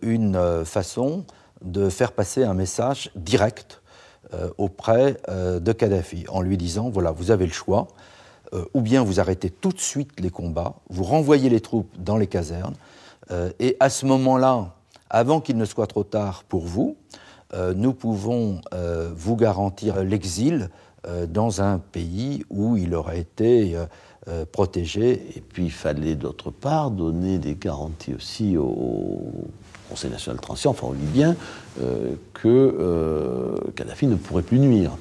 une façon de faire passer un message direct auprès de Kadhafi, en lui disant, voilà, vous avez le choix, ou bien vous arrêtez tout de suite les combats, vous renvoyez les troupes dans les casernes, et à ce moment-là, avant qu'il ne soit trop tard pour vous, nous pouvons vous garantir l'exil dans un pays où il aurait été protégé. Et puis il fallait d'autre part donner des garanties aussi au Conseil national de transition, enfin aux Libyens, que Kadhafi ne pourrait plus nuire.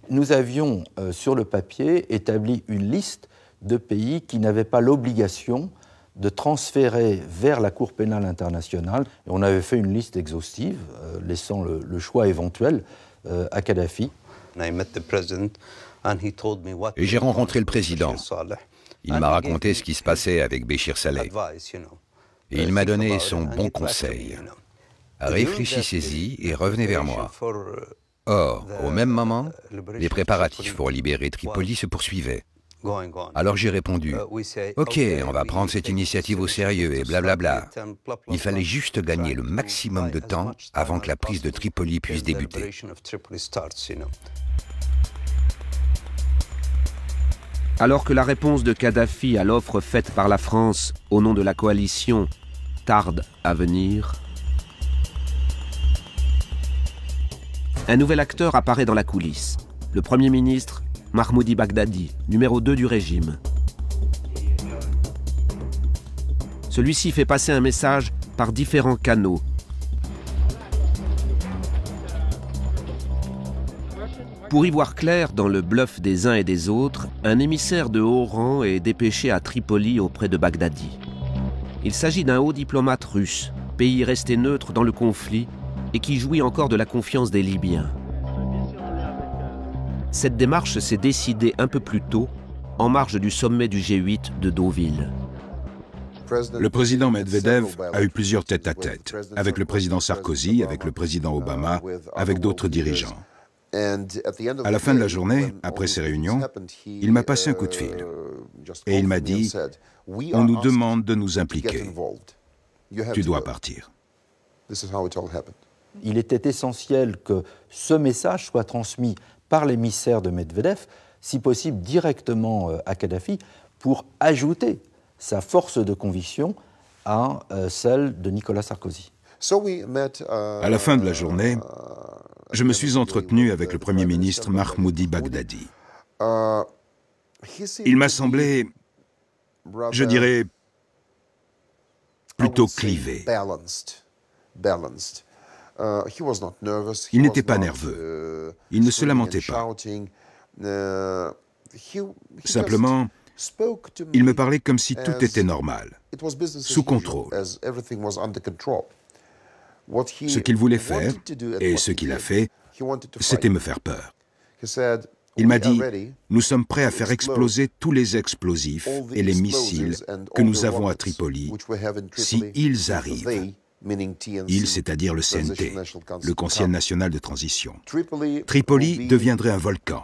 Nous avions sur le papier établi une liste de pays qui n'avaient pas l'obligation de transférer vers la Cour pénale internationale. Et on avait fait une liste exhaustive, laissant le choix éventuel à Kadhafi. Et j'ai rencontré le président. Il m'a raconté ce qui se passait avec Béchir Saleh. Et il m'a donné son bon conseil. Réfléchissez-y et revenez vers moi. Or, au même moment, les préparatifs pour libérer Tripoli se poursuivaient. Alors j'ai répondu, ok, on va prendre cette initiative au sérieux et blablabla. Il fallait juste gagner le maximum de temps avant que la prise de Tripoli puisse débuter. Alors que la réponse de Kadhafi à l'offre faite par la France au nom de la coalition tarde à venir, un nouvel acteur apparaît dans la coulisse, le Premier ministre Mahmoudi Bagdadi, numéro 2 du régime. Celui-ci fait passer un message par différents canaux. Pour y voir clair dans le bluff des uns et des autres, un émissaire de haut rang est dépêché à Tripoli auprès de Bagdadi. Il s'agit d'un haut diplomate russe, pays resté neutre dans le conflit et qui jouit encore de la confiance des Libyens. Cette démarche s'est décidée un peu plus tôt, en marge du sommet du G8 de Deauville. Le président Medvedev a eu plusieurs tête-à-tête, avec le président Sarkozy, avec le président Obama, avec d'autres dirigeants. À la fin de la journée, après ces réunions, il m'a passé un coup de fil et il m'a dit « On nous demande de nous impliquer. Tu dois partir. » Il était essentiel que ce message soit transmis par l'émissaire de Medvedev, si possible directement à Kadhafi, pour ajouter sa force de conviction à celle de Nicolas Sarkozy. À la fin de la journée, je me suis entretenu avec le Premier ministre Mahmoudi Bagdadi. Il m'a semblé, je dirais, plutôt clivé. Il n'était pas nerveux. Il ne se lamentait pas. Simplement, il me parlait comme si tout était normal, sous contrôle. Ce qu'il voulait faire, et ce qu'il a fait, c'était me faire peur. Il m'a dit, nous sommes prêts à faire exploser tous les explosifs et les missiles que nous avons à Tripoli, si ils arrivent. Il, c'est-à-dire le CNT, le Conseil national de transition. Tripoli deviendrait un volcan.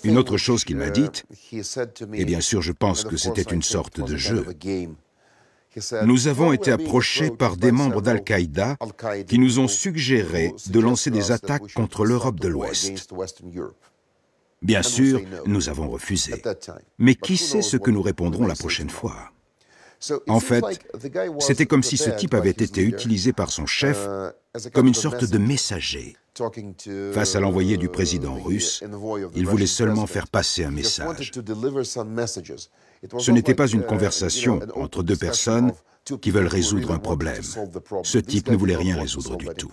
Une autre chose qu'il m'a dite, et bien sûr je pense que c'était une sorte de jeu, nous avons été approchés par des membres d'Al-Qaïda qui nous ont suggéré de lancer des attaques contre l'Europe de l'Ouest. Bien sûr, nous avons refusé. Mais qui sait ce que nous répondrons la prochaine fois? En fait, c'était comme si ce type avait été utilisé par son chef comme une sorte de messager. Face à l'envoyé du président russe, il voulait seulement faire passer un message. Ce n'était pas une conversation entre deux personnes qui veulent résoudre un problème. Ce type ne voulait rien résoudre du tout.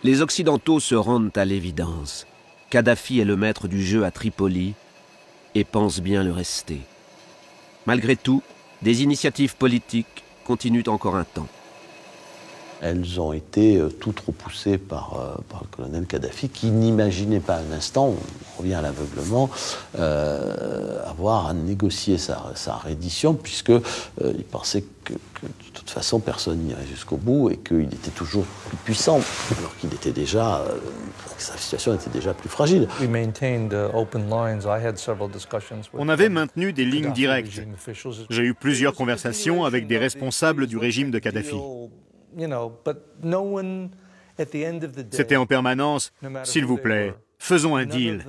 Les Occidentaux se rendent à l'évidence. Kadhafi est le maître du jeu à Tripoli et pense bien le rester. Malgré tout, des initiatives politiques continuent encore un temps. Elles ont été toutes repoussées par le colonel Kadhafi, qui n'imaginait pas un instant, on revient à l'aveuglement, avoir à négocier sa reddition, puisqu'il pensait que de toute façon personne n'irait jusqu'au bout et qu'il était toujours plus puissant, alors qu'il était déjà, sa situation était déjà plus fragile. On avait maintenu des lignes directes. J'ai eu plusieurs conversations avec des responsables du régime de Kadhafi. C'était en permanence, s'il vous plaît, faisons un deal.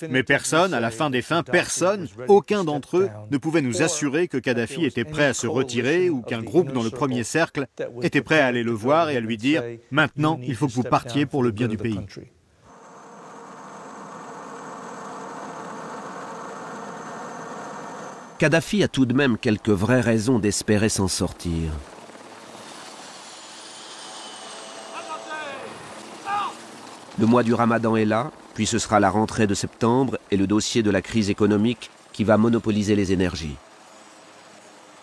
Mais personne, à la fin des fins, personne, aucun d'entre eux ne pouvait nous assurer que Kadhafi était prêt à se retirer ou qu'un groupe dans le premier cercle était prêt à aller le voir et à lui dire « Maintenant, il faut que vous partiez pour le bien du pays ». Kadhafi a tout de même quelques vraies raisons d'espérer s'en sortir. Le mois du Ramadan est là, puis ce sera la rentrée de septembre et le dossier de la crise économique qui va monopoliser les énergies.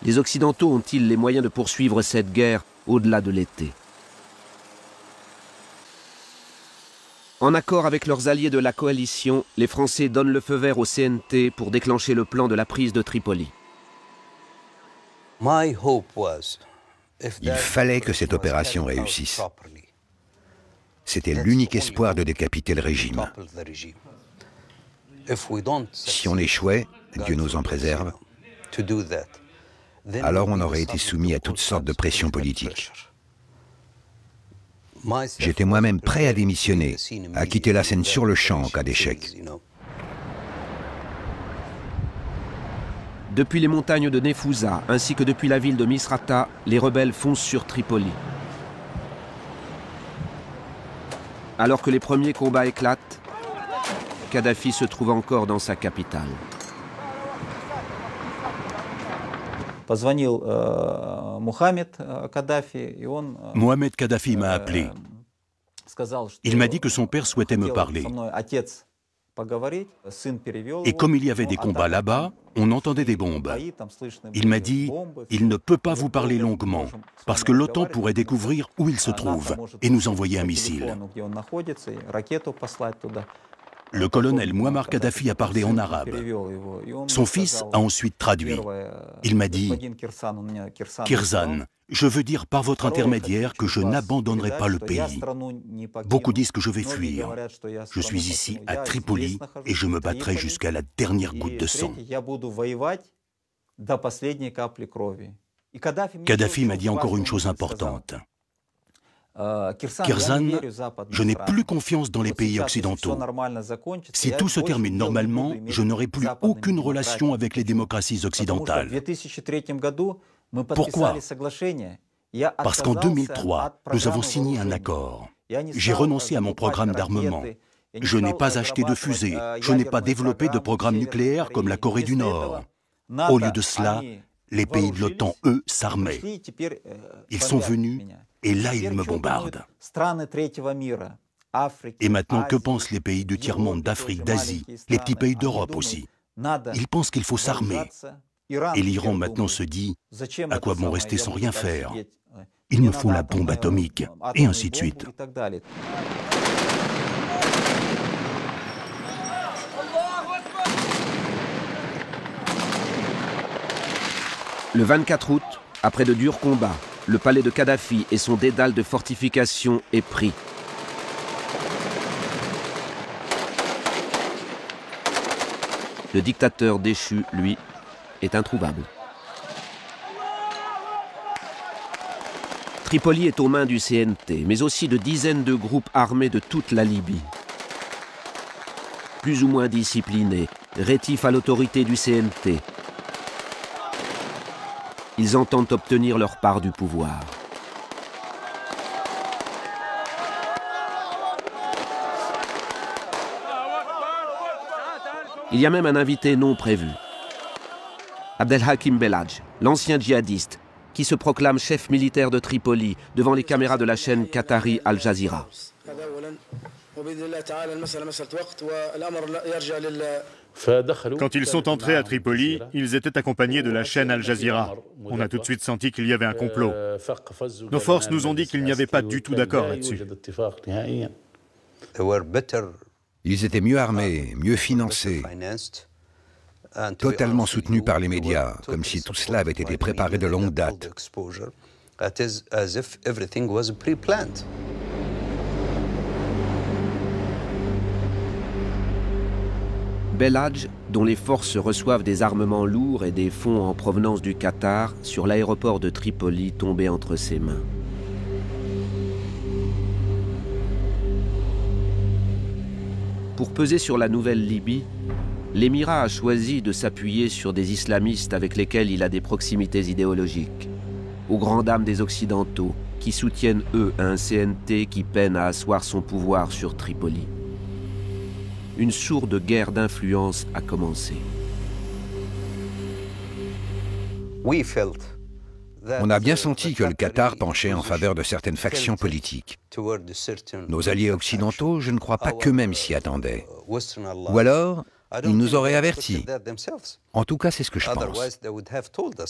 Les Occidentaux ont-ils les moyens de poursuivre cette guerre au-delà de l'été? En accord avec leurs alliés de la coalition, les Français donnent le feu vert au CNT pour déclencher le plan de la prise de Tripoli. Il fallait que cette opération réussisse. C'était l'unique espoir de décapiter le régime. Si on échouait, Dieu nous en préserve, alors on aurait été soumis à toutes sortes de pressions politiques. J'étais moi-même prêt à démissionner, à quitter la scène sur le champ en cas d'échec. Depuis les montagnes de Nefouza, ainsi que depuis la ville de Misrata, les rebelles foncent sur Tripoli. Alors que les premiers combats éclatent, Kadhafi se trouve encore dans sa capitale. Mohamed Kadhafi m'a appelé. Il m'a dit que son père souhaitait me parler. Et comme il y avait des combats là-bas, on entendait des bombes. Il m'a dit, il ne peut pas vous parler longuement, parce que l'OTAN pourrait découvrir où il se trouve et nous envoyer un missile. Le colonel Mouammar Kadhafi a parlé en arabe. Son fils a ensuite traduit. Il m'a dit, Kirzan, je veux dire par votre intermédiaire que je n'abandonnerai pas le pays. Beaucoup disent que je vais fuir. Je suis ici à Tripoli et je me battrai jusqu'à la dernière goutte de sang. Kadhafi m'a dit encore une chose importante. Kirzan, je n'ai plus confiance dans les pays occidentaux. Si tout se termine normalement, je n'aurai plus aucune relation avec les démocraties occidentales. Pourquoi? Parce qu'en 2003, nous avons signé un accord. J'ai renoncé à mon programme d'armement. Je n'ai pas acheté de fusées, je n'ai pas développé de programme nucléaire comme la Corée du Nord. Au lieu de cela, les pays de l'OTAN, eux, s'armaient. Ils sont venus et là, ils me bombardent. Et maintenant, que pensent les pays du tiers-monde, d'Afrique, d'Asie, les petits pays d'Europe aussi? Ils pensent qu'il faut s'armer. Et l'Iran maintenant se dit, à quoi bon rester sans rien faire? Il me faut la bombe atomique, et ainsi de suite. Le 24 août, après de durs combats, le palais de Kadhafi et son dédale de fortification est pris. Le dictateur déchu, lui, est introuvable. Tripoli est aux mains du CNT, mais aussi de dizaines de groupes armés de toute la Libye. Plus ou moins disciplinés, rétifs à l'autorité du CNT. Ils entendent obtenir leur part du pouvoir. Il y a même un invité non prévu. Abdelhakim Belhadj, l'ancien djihadiste, qui se proclame chef militaire de Tripoli devant les caméras de la chaîne qatari Al Jazeera. Quand ils sont entrés à Tripoli, ils étaient accompagnés de la chaîne Al Jazeera. On a tout de suite senti qu'il y avait un complot. Nos forces nous ont dit qu'il n'y avait pas du tout d'accord là-dessus. Ils étaient mieux armés, mieux financés, totalement soutenus par les médias, comme si tout cela avait été préparé de longue date. Belhadj, dont les forces reçoivent des armements lourds et des fonds en provenance du Qatar, sur l'aéroport de Tripoli tombé entre ses mains. Pour peser sur la nouvelle Libye, l'émirat a choisi de s'appuyer sur des islamistes avec lesquels il a des proximités idéologiques, aux grandes dames des Occidentaux, qui soutiennent eux un CNT qui peine à asseoir son pouvoir sur Tripoli. Une sourde guerre d'influence a commencé. On a bien senti que le Qatar penchait en faveur de certaines factions politiques. Nos alliés occidentaux, je ne crois pas qu'eux-mêmes s'y attendaient. Ou alors, ils nous auraient avertis. En tout cas, c'est ce que je pense.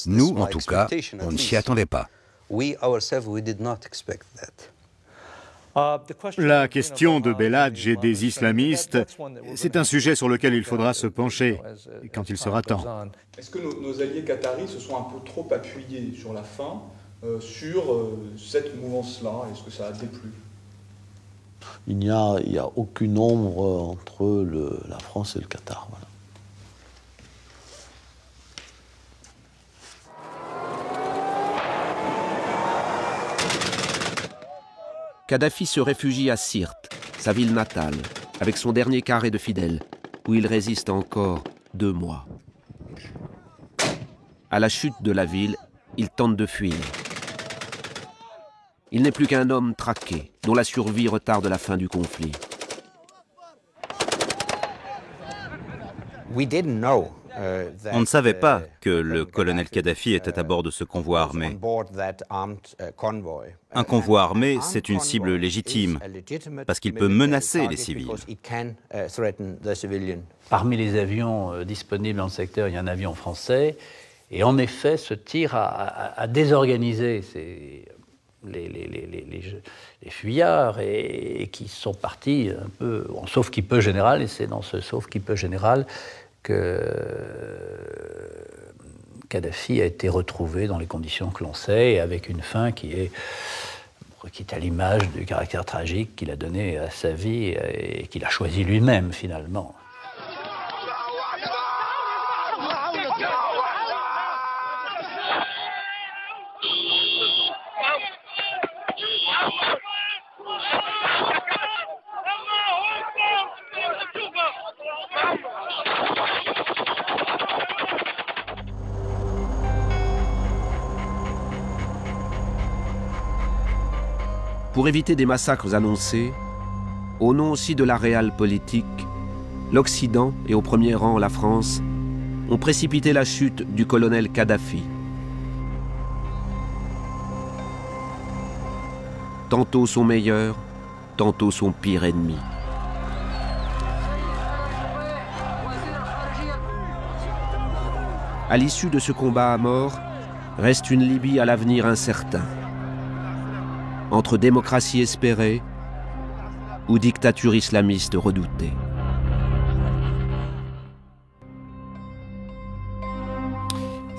Nous, en tout cas, on ne s'y attendait pas. La question de Belhadj et des islamistes, c'est un sujet sur lequel il faudra se pencher quand il sera temps. Est-ce que nos alliés qataris se sont un peu trop appuyés sur la fin sur cette mouvance-là? Est-ce que ça a déplu? Il n'y a aucune ombre entre la France et le Qatar. Voilà. Kadhafi se réfugie à Sirte, sa ville natale, avec son dernier carré de fidèles, où il résiste encore 2 mois. À la chute de la ville, il tente de fuir. Il n'est plus qu'un homme traqué, dont la survie retarde la fin du conflit. On ne savait pas que le colonel Kadhafi était à bord de ce convoi armé. Un convoi armé, c'est une cible légitime, parce qu'il peut menacer les civils. Parmi les avions disponibles dans le secteur, il y a un avion français, et en effet, ce tir a désorganisé les fuyards et qui sont partis un peu en sauve-qui-peut général, et c'est dans ce sauve-qui-peut général que Kadhafi a été retrouvé dans les conditions que l'on sait, et avec une fin qui est à l'image du caractère tragique qu'il a donné à sa vie et qu'il a choisi lui-même finalement. Pour éviter des massacres annoncés, au nom aussi de la réelle politique, l'Occident, et au premier rang la France, ont précipité la chute du colonel Kadhafi. Tantôt son meilleur, tantôt son pire ennemi. À l'issue de ce combat à mort, reste une Libye à l'avenir incertain. Entre démocratie espérée ou dictature islamiste redoutée.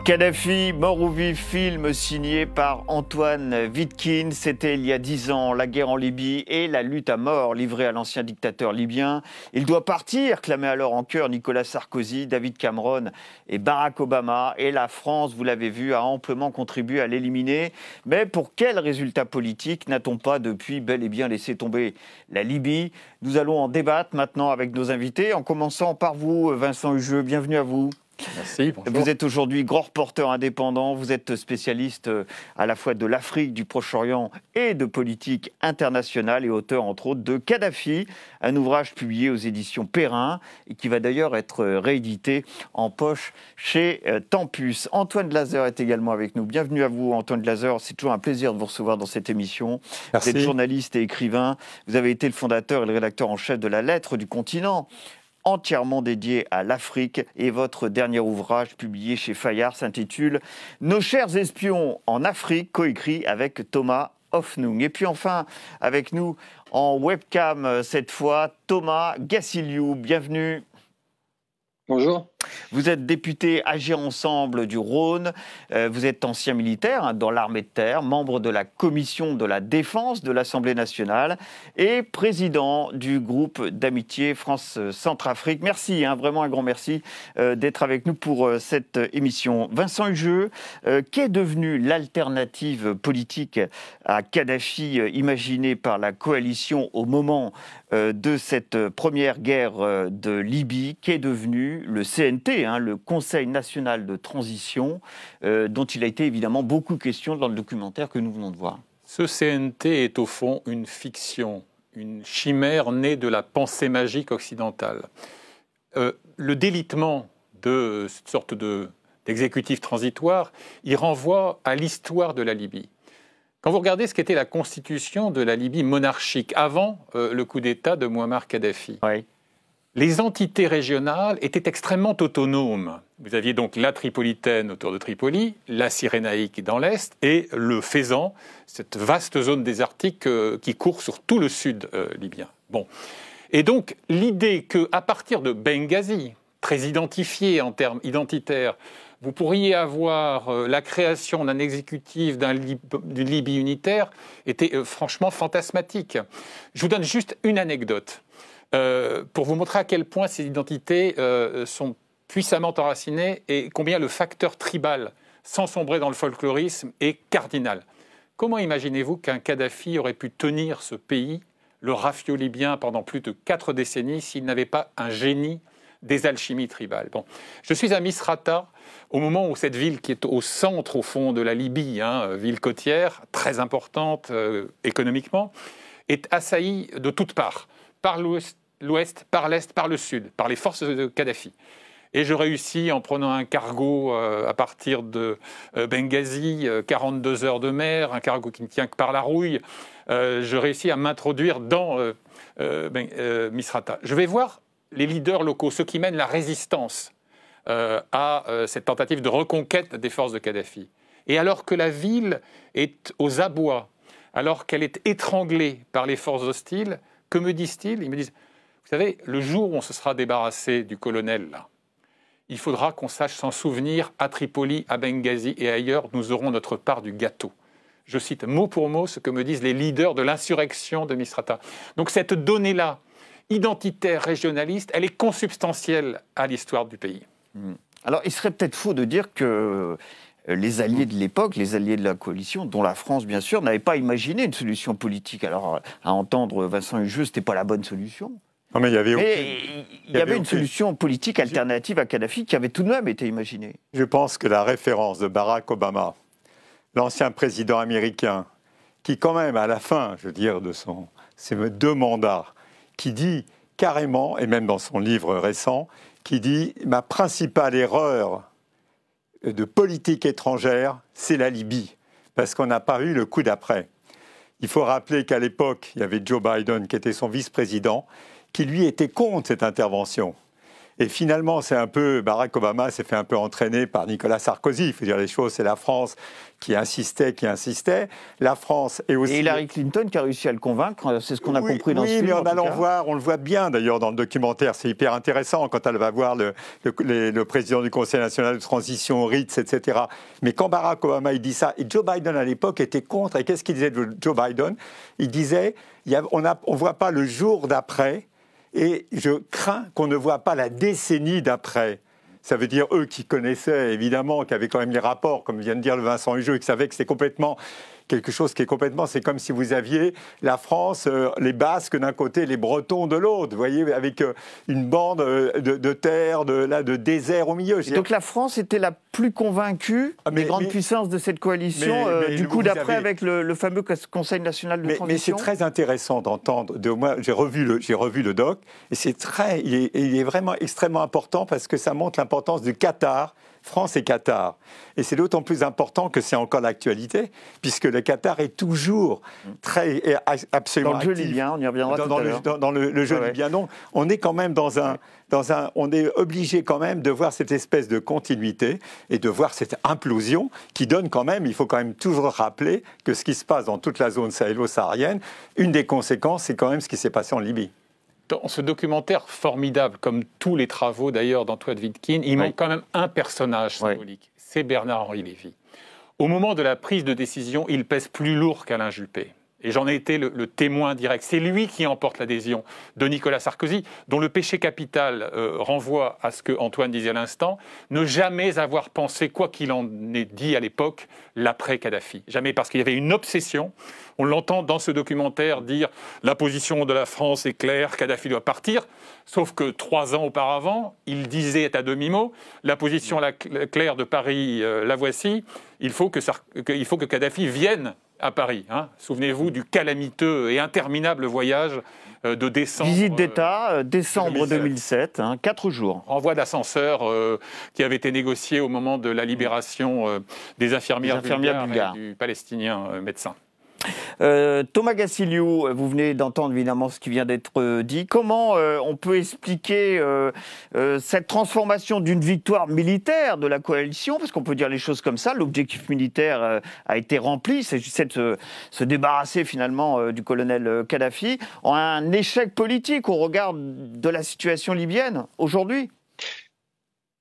Kadhafi, mort ou vif, film signé par Antoine Wittkin. C'était il y a 10 ans, la guerre en Libye et la lutte à mort livrée à l'ancien dictateur libyen. Il doit partir, clamaient alors en chœur Nicolas Sarkozy, David Cameron et Barack Obama. Et la France, vous l'avez vu, a amplement contribué à l'éliminer. Mais pour quel résultat politique n'a-t-on pas depuis bel et bien laissé tomber la Libye? Nous allons en débattre maintenant avec nos invités, en commençant par vous, Vincent Hugeux. Bienvenue à vous. Merci, bonjour. Vous êtes aujourd'hui grand reporter indépendant, vous êtes spécialiste à la fois de l'Afrique, du Proche-Orient et de politique internationale et auteur entre autres de Kadhafi, un ouvrage publié aux éditions Perrin et qui va d'ailleurs être réédité en poche chez Tempus. Antoine Glaser est également avec nous. Bienvenue à vous Antoine Glaser, c'est toujours un plaisir de vous recevoir dans cette émission. Merci. Vous êtes journaliste et écrivain, vous avez été le fondateur et le rédacteur en chef de la Lettre du Continent, entièrement dédié à l'Afrique, et votre dernier ouvrage publié chez Fayard s'intitule « Nos chers espions en Afrique », coécrit avec Thomas Hoffnung. Et puis enfin, avec nous en webcam cette fois, Thomas Gassiliou. Bienvenue. Bonjour. Vous êtes député Agir Ensemble du Rhône, vous êtes ancien militaire dans l'armée de terre, membre de la commission de la défense de l'Assemblée nationale et président du groupe d'amitié France-Centrafrique. Merci, vraiment un grand merci d'être avec nous pour cette émission. Vincent Hugeux, qu'est devenue l'alternative politique à Kadhafi imaginée par la coalition au moment de cette première guerre de Libye? Qu'est devenu le CNT, le Conseil national de transition, dont il a été évidemment beaucoup question dans le documentaire que nous venons de voir? Ce CNT est au fond une fiction, une chimère née de la pensée magique occidentale. Le délitement de cette sorte d'exécutif transitoire, il renvoie à l'histoire de la Libye. Quand vous regardez ce qu'était la constitution de la Libye monarchique avant le coup d'État de Mouammar Kadhafi, oui, les entités régionales étaient extrêmement autonomes. Vous aviez donc la Tripolitaine autour de Tripoli, la Cyrénaïque dans l'est et le Fezzan, cette vaste zone désertique qui court sur tout le sud libyen. Bon. Et donc l'idée qu'à partir de Benghazi, très identifié en termes identitaires, vous pourriez avoir la création d'un exécutif d'une Libye unitaire était franchement fantasmatique. Je vous donne juste une anecdote. Pour vous montrer à quel point ces identités sont puissamment enracinées et combien le facteur tribal, sans sombrer dans le folklorisme, est cardinal. Comment imaginez-vous qu'un Kadhafi aurait pu tenir ce pays, le rafio libyen, pendant plus de 4 décennies s'il n'avait pas un génie des alchimies tribales? Bon. Je suis à Misrata, au moment où cette ville qui est au centre, au fond, de la Libye, ville côtière, très importante économiquement, est assaillie de toutes parts, par l'ouest, par l'est, par le sud, par les forces de Kadhafi. Et je réussis, en prenant un cargo à partir de Benghazi, 42 heures de mer, un cargo qui ne tient que par la rouille, je réussis à m'introduire dans Misrata. Je vais voir les leaders locaux, ceux qui mènent la résistance à cette tentative de reconquête des forces de Kadhafi. Et alors que la ville est aux abois, alors qu'elle est étranglée par les forces hostiles, que me disent-ils? Ils me disent, vous savez, le jour où on se sera débarrassé du colonel, là, il faudra qu'on sache s'en souvenir à Tripoli, à Benghazi et ailleurs, nous aurons notre part du gâteau. Je cite mot pour mot ce que me disent les leaders de l'insurrection de Misrata. Donc cette donnée-là, identitaire, régionaliste, elle est consubstantielle à l'histoire du pays. Alors il serait peut-être faux de dire que les alliés de l'époque, les alliés de la coalition, dont la France bien sûr, n'avaient pas imaginé une solution politique. Alors à entendre Vincent Hugeux, ce n'était pas la bonne solution. Non, mais il y avait une solution politique alternative à Kadhafi qui avait tout de même été imaginée. Je pense que la référence de Barack Obama, l'ancien président américain, qui quand même à la fin, je veux dire, de ses 2 mandats, qui dit carrément, et même dans son livre récent, qui dit « Ma principale erreur de politique étrangère, c'est la Libye, parce qu'on n'a pas eu le coup d'après. » Il faut rappeler qu'à l'époque, il y avait Joe Biden, qui était son vice-président, qui lui était contre cette intervention. Et finalement, c'est un peu, Barack Obama s'est fait un peu entraîner par Nicolas Sarkozy. Il faut dire les choses, c'est la France qui insistait. La France et aussi... Et Hillary Clinton qui a réussi à le convaincre, c'est ce qu'on a compris dans ce film. Oui, mais en allant voir, on le voit bien d'ailleurs dans le documentaire, c'est hyper intéressant quand elle va voir le président du Conseil national de transition, Ritz, etc. Mais quand Barack Obama il dit ça, et Joe Biden à l'époque était contre, et qu'est-ce qu'il disait de Joe Biden? Il disait, on ne voit pas le jour d'après, et je crains qu'on ne voit pas la décennie d'après. Ça veut dire eux qui connaissaient, évidemment, qui avaient quand même les rapports, comme vient de dire le Vincent Hugeux, qui savaient que c'était complètement quelque chose qui est complètement... C'est comme si vous aviez la France, les Basques d'un côté, les Bretons de l'autre, vous voyez, avec une bande de terre, de désert au milieu. Donc la France était la plus convaincue des grandes puissances de cette coalition, du coup d'après avec le fameux Conseil national de transition. Mais c'est très intéressant d'entendre, moi j'ai revu le doc, et il est vraiment extrêmement important parce que ça montre l'importance du Qatar, France et Qatar. Et c'est d'autant plus important que c'est encore l'actualité, puisque le Qatar est toujours absolument actif. Dans le jeu libyen, on y reviendra tout à l'heure. Dans le jeu libyen. Donc, on est quand même on est obligé quand même de voir cette espèce de continuité et de voir cette implosion qui donne quand même, il faut quand même toujours rappeler que ce qui se passe dans toute la zone sahélo-saharienne, une des conséquences, c'est quand même ce qui s'est passé en Libye. Dans ce documentaire formidable, comme tous les travaux d'ailleurs d'Antoine Wittkin, il manque quand même un personnage symbolique, c'est Bernard-Henri Lévy. Au moment de la prise de décision, il pèse plus lourd qu'Alain Juppé. Et j'en ai été le témoin direct. C'est lui qui emporte l'adhésion de Nicolas Sarkozy, dont le péché capital renvoie à ce que Antoine disait à l'instant, ne jamais avoir pensé, quoi qu'il en ait dit à l'époque, l'après-Kadhafi. Jamais, parce qu'il y avait une obsession. On l'entend dans ce documentaire dire « la position de la France est claire, Kadhafi doit partir », sauf que 3 ans auparavant, il disait à demi-mot « la position claire de Paris, la voici, il faut que Kadhafi vienne à Paris. Hein. Souvenez-vous du calamiteux et interminable voyage de décembre. Visite d'État, décembre 2007, 4 jours. Renvoi d'ascenseur qui avait été négocié au moment de la libération des infirmières bulgares et du palestinien médecin. Thomas Gassiliou, vous venez d'entendre évidemment ce qui vient d'être dit. Comment on peut expliquer cette transformation d'une victoire militaire de la coalition, parce qu'on peut dire les choses comme ça, l'objectif militaire a été rempli, c'est de se débarrasser finalement du colonel Kadhafi, en un échec politique au regard de la situation libyenne aujourd'hui?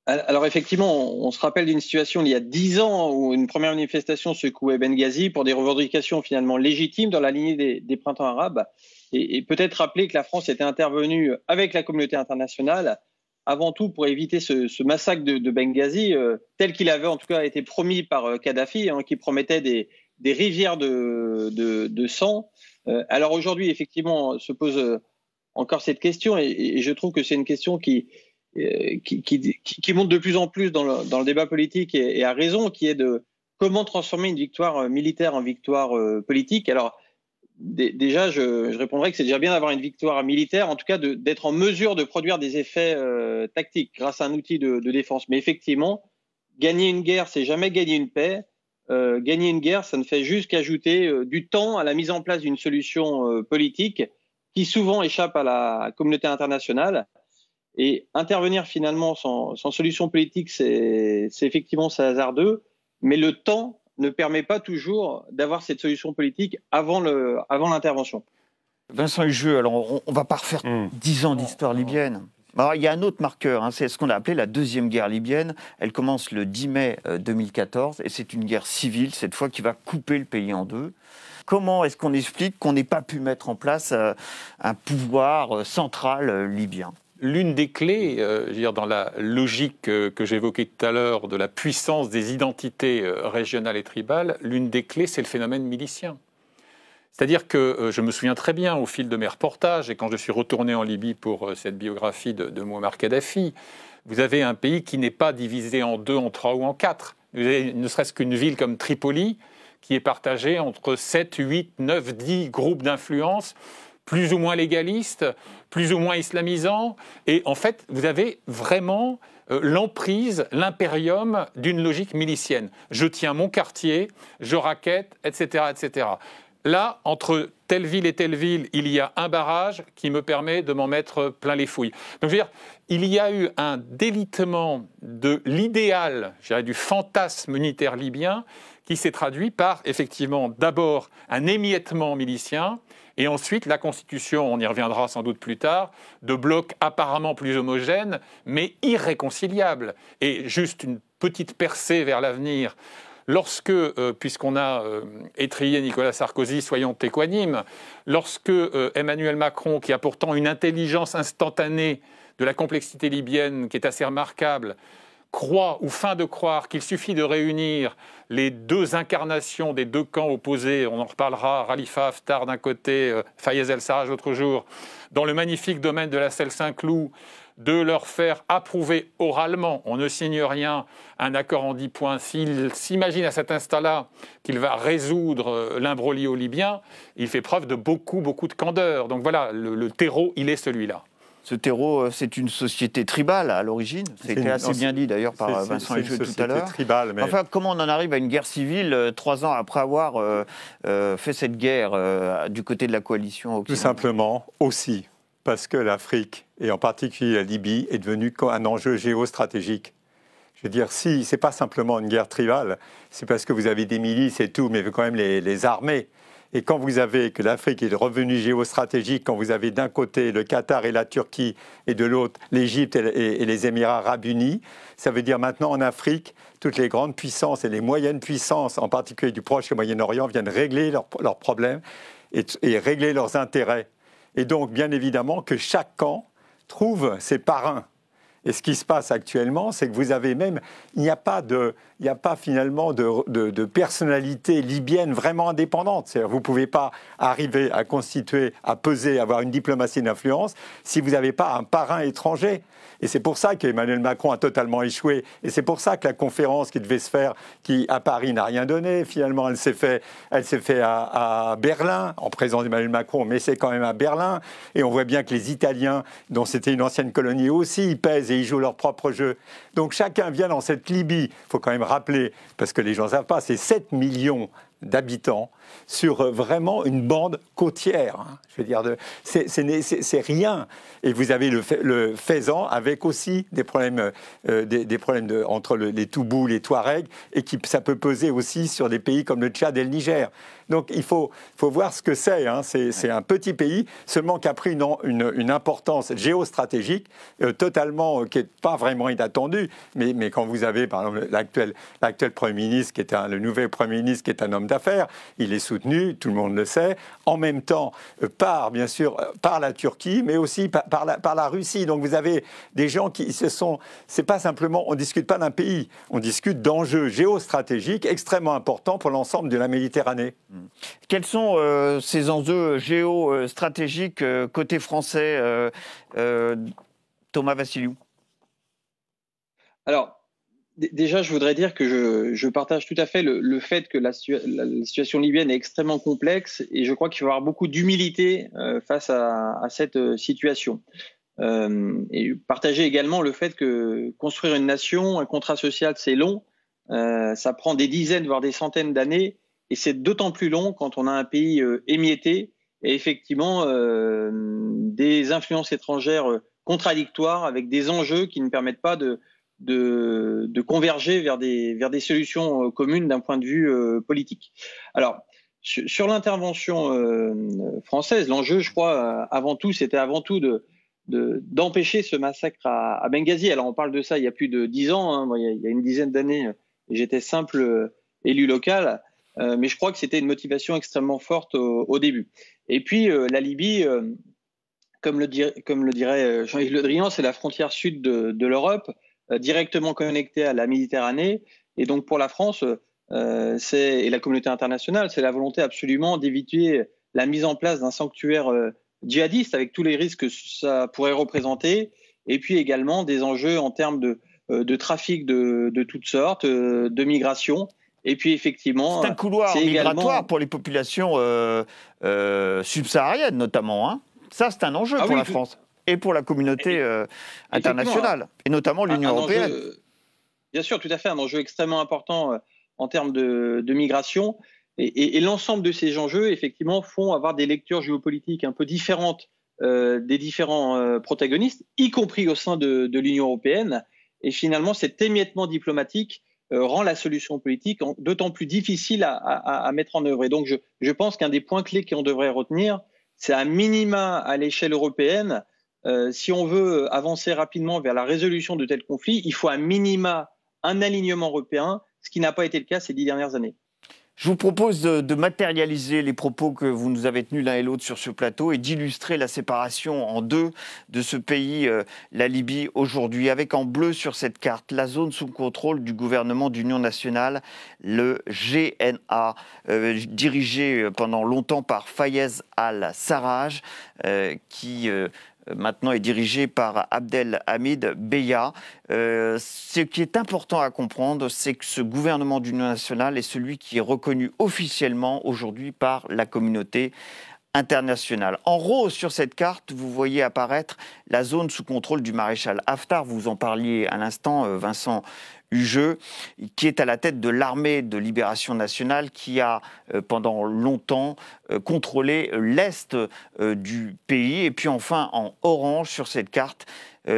Alors effectivement, on se rappelle d'une situation il y a 10 ans où une première manifestation secouait Benghazi pour des revendications finalement légitimes dans la lignée des printemps arabes. Et peut-être rappeler que la France était intervenue avec la communauté internationale avant tout pour éviter ce massacre de Benghazi, tel qu'il avait en tout cas été promis par Kadhafi, qui promettait des rivières de sang. Alors aujourd'hui, effectivement, se pose encore cette question et je trouve que c'est une question qui monte de plus en plus dans le débat politique et à raison, qui est de comment transformer une victoire militaire en victoire politique. Alors déjà, je répondrais que c'est déjà bien d'avoir une victoire militaire, en tout cas d'être en mesure de produire des effets tactiques grâce à un outil de défense. Mais effectivement, gagner une guerre, c'est jamais gagner une paix. Gagner une guerre, ça ne fait juste qu'ajouter du temps à la mise en place d'une solution politique qui souvent échappe à la communauté internationale. Et intervenir finalement sans solution politique, c'est effectivement hasardeux, mais le temps ne permet pas toujours d'avoir cette solution politique avant l'intervention. Vincent Hugeux, alors on ne va pas refaire 10 ans d'histoire libyenne. Alors, il y a un autre marqueur, c'est ce qu'on a appelé la deuxième guerre libyenne. Elle commence le 10 mai 2014 et c'est une guerre civile, cette fois, qui va couper le pays en deux. Comment est-ce qu'on explique qu'on n'ait pas pu mettre en place un pouvoir central libyen ? L'une des clés, dans la logique que j'évoquais tout à l'heure de la puissance des identités régionales et tribales, l'une des clés, c'est le phénomène milicien. C'est-à-dire que je me souviens très bien au fil de mes reportages, et quand je suis retourné en Libye pour cette biographie de Mouammar Kadhafi, vous avez un pays qui n'est pas divisé en 2, en 3 ou en 4. Vous avez ne serait-ce qu'une ville comme Tripoli, qui est partagée entre 7, 8, 9, 10 groupes d'influence, plus ou moins légalistes, plus ou moins islamisants. Et en fait, vous avez vraiment l'emprise, l'impérium d'une logique milicienne. Je tiens mon quartier, je raquette, etc., etc. là, entre telle ville et telle ville, il y a un barrage qui me permet de m'en mettre plein les fouilles. Donc, je veux dire, il y a eu un délitement de l'idéal, je dirais, du fantasme unitaire libyen, qui s'est traduit par, effectivement, d'abord un émiettement milicien, et ensuite la constitution, on y reviendra sans doute plus tard, de blocs apparemment plus homogènes, mais irréconciliables. Et juste une petite percée vers l'avenir. Lorsque, puisqu'on a étrillé Nicolas Sarkozy, soyons équanimes, lorsque Emmanuel Macron, qui a pourtant une intelligence instantanée de la complexité libyenne qui est assez remarquable, croit ou feint de croire qu'il suffit de réunir les deux incarnations des deux camps opposés, on en reparlera, Khalifa Haftar d'un côté, Fayez el-Sarraj l'autre jour, dans le magnifique domaine de la Selle Saint-Cloud, de leur faire approuver oralement, on ne signe rien, un accord en 10 points. S'il s'imagine à cet instant-là qu'il va résoudre l'imbroglio libyen, il fait preuve de beaucoup de candeur. Donc voilà, le terreau, il est celui-là. Ce terreau, c'est une société tribale à l'origine. C'était assez bien dit d'ailleurs par Vincent Ejeux tout à l'heure. Mais... Enfin, comment on en arrive à une guerre civile 3 ans après avoir fait cette guerre du côté de la coalition occidentale ? Tout simplement aussi parce que l'Afrique, et en particulier la Libye, est devenue un enjeu géostratégique. Je veux dire, si c'est pas simplement une guerre tribale, c'est parce que vous avez des milices et tout, mais quand même les armées. Et quand vous avez que l'Afrique est revenue géostratégique, quand vous avez d'un côté le Qatar et la Turquie et de l'autre l'Égypte et les Émirats arabes unis, ça veut dire maintenant en Afrique, toutes les grandes puissances et les moyennes puissances, en particulier du Proche et Moyen-Orient, viennent régler leurs problèmes et régler leurs intérêts. Et donc, bien évidemment, que chaque camp trouve ses parrains. Et ce qui se passe actuellement, c'est que vous avez même, il n'y a pas finalement de personnalité libyenne vraiment indépendante. C'est-à-dire, vous ne pouvez pas arriver à constituer, à peser, avoir une diplomatie d'influence si vous n'avez pas un parrain étranger. Et c'est pour ça qu'Emmanuel Macron a totalement échoué. Et c'est pour ça que la conférence qui devait se faire, qui à Paris n'a rien donné, finalement elle s'est fait à Berlin, en présence d'Emmanuel Macron, mais c'est quand même à Berlin. Et on voit bien que les Italiens, dont c'était une ancienne colonie aussi, ils pèsent et ils jouent leur propre jeu. Donc chacun vient dans cette Libye. Il faut quand même rappeler, parce que les gens ne savent pas, c'est 7 millions d'habitants sur vraiment une bande côtière. Je veux dire, c'est rien. Et vous avez le Fezzan avec aussi des problèmes, entre les Toubous, les Touaregs, et ça peut peser aussi sur des pays comme le Tchad et le Niger. Donc il faut voir ce que c'est. C'est un petit pays, seulement qui a pris une importance géostratégique totalement, qui n'est pas vraiment inattendue. Mais quand vous avez, par exemple, l'actuel Premier ministre, le nouvel Premier ministre, qui est un homme d'affaires, il est soutenu, tout le monde le sait, en même temps bien sûr, par la Turquie, mais aussi par la Russie. Donc vous avez des gens qui c'est pas simplement, on ne discute pas d'un pays, on discute d'enjeux géostratégiques extrêmement importants pour l'ensemble de la Méditerranée. Quels sont ces enjeux géostratégiques côté français, Thomas Vassiliou? Alors, déjà, je voudrais dire que je partage tout à fait le fait que la situation libyenne est extrêmement complexe et je crois qu'il faut avoir beaucoup d'humilité face à cette situation. Et partager également le fait que construire une nation, un contrat social, c'est long. Ça prend des dizaines, voire des centaines d'années. Et c'est d'autant plus long quand on a un pays émietté et effectivement des influences étrangères contradictoires avec des enjeux qui ne permettent pas de converger vers des solutions communes d'un point de vue politique. Alors, sur l'intervention française, l'enjeu, je crois, c'était avant tout d'empêcher ce massacre à Benghazi. Alors, on parle de ça il y a plus de 10 ans. Moi, il y a une dizaine d'années, j'étais simple élu local. Mais je crois que c'était une motivation extrêmement forte au début. Et puis, la Libye, comme le dirait Jean-Yves Le Drian, c'est la frontière sud de l'Europe, directement connectée à la Méditerranée. Et donc, pour la France et la communauté internationale, c'est la volonté absolument d'éviter la mise en place d'un sanctuaire djihadiste avec tous les risques que ça pourrait représenter. Et puis également des enjeux en termes de trafic de toutes sortes, de migration. Et puis effectivement, c'est un couloir migratoire pour les populations subsahariennes notamment. Hein. Ça, c'est un enjeu pour la France et pour la communauté internationale, et notamment l'Union européenne. Bien sûr, tout à fait, un enjeu extrêmement important en termes de migration. Et l'ensemble de ces enjeux, effectivement, font avoir des lectures géopolitiques un peu différentes des différents protagonistes, y compris au sein de l'Union européenne. Et finalement, cet émiettement diplomatique rend la solution politique d'autant plus difficile à mettre en œuvre. Et donc, je pense qu'un des points clés qu'on devrait retenir, c'est à minima à l'échelle européenne, si on veut avancer rapidement vers la résolution de tels conflits, il faut à minima un alignement européen, ce qui n'a pas été le cas ces 10 dernières années. Je vous propose de matérialiser les propos que vous nous avez tenus l'un et l'autre sur ce plateau et d'illustrer la séparation en deux de ce pays, la Libye, aujourd'hui, avec en bleu sur cette carte la zone sous contrôle du gouvernement d'union nationale, le GNA, dirigé pendant longtemps par Fayez al-Sarraj, qui maintenant est dirigé par Abdelhamid Beya. Ce qui est important à comprendre, c'est que ce gouvernement d'union nationale est celui qui est reconnu officiellement aujourd'hui par la communauté internationale. En rose sur cette carte, vous voyez apparaître la zone sous contrôle du maréchal Haftar. Vous en parliez à l'instant, Vincent Hugeux, qui est à la tête de l'armée de libération nationale qui a pendant longtemps contrôlé l'est du pays. Et puis enfin, en orange sur cette carte,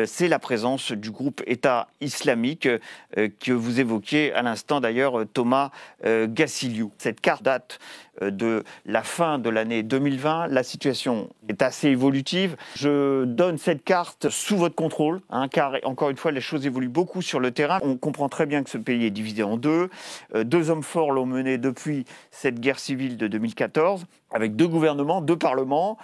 c'est la présence du groupe État islamique que vous évoquiez à l'instant d'ailleurs, Thomas Gassiliou. Cette carte date de la fin de l'année 2020. La situation est assez évolutive. Je donne cette carte sous votre contrôle, car encore une fois, les choses évoluent beaucoup sur le terrain. On comprend très bien que ce pays est divisé en deux. Deux hommes forts l'ont mené depuis cette guerre civile de 2014, avec deux gouvernements, deux parlements.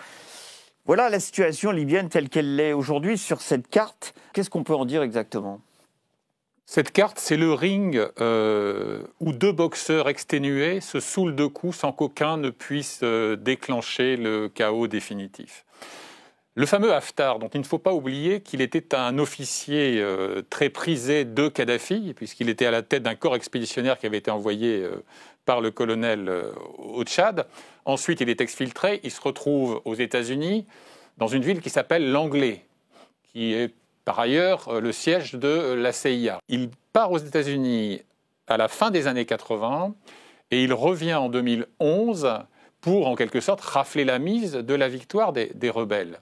Voilà la situation libyenne telle qu'elle l'est aujourd'hui sur cette carte. Qu'est-ce qu'on peut en dire exactement ? Cette carte, c'est le ring où deux boxeurs exténués se saoulent de coups sans qu'aucun ne puisse déclencher le chaos définitif. Le fameux Haftar, dont il ne faut pas oublier qu'il était un officier très prisé de Kadhafi, puisqu'il était à la tête d'un corps expéditionnaire qui avait été envoyé par le colonel au Tchad. Ensuite, il est exfiltré, il se retrouve aux États-Unis, dans une ville qui s'appelle Langley, qui est par ailleurs le siège de la CIA. Il part aux États-Unis à la fin des années 80 et il revient en 2011 pour, en quelque sorte, rafler la mise de la victoire des rebelles.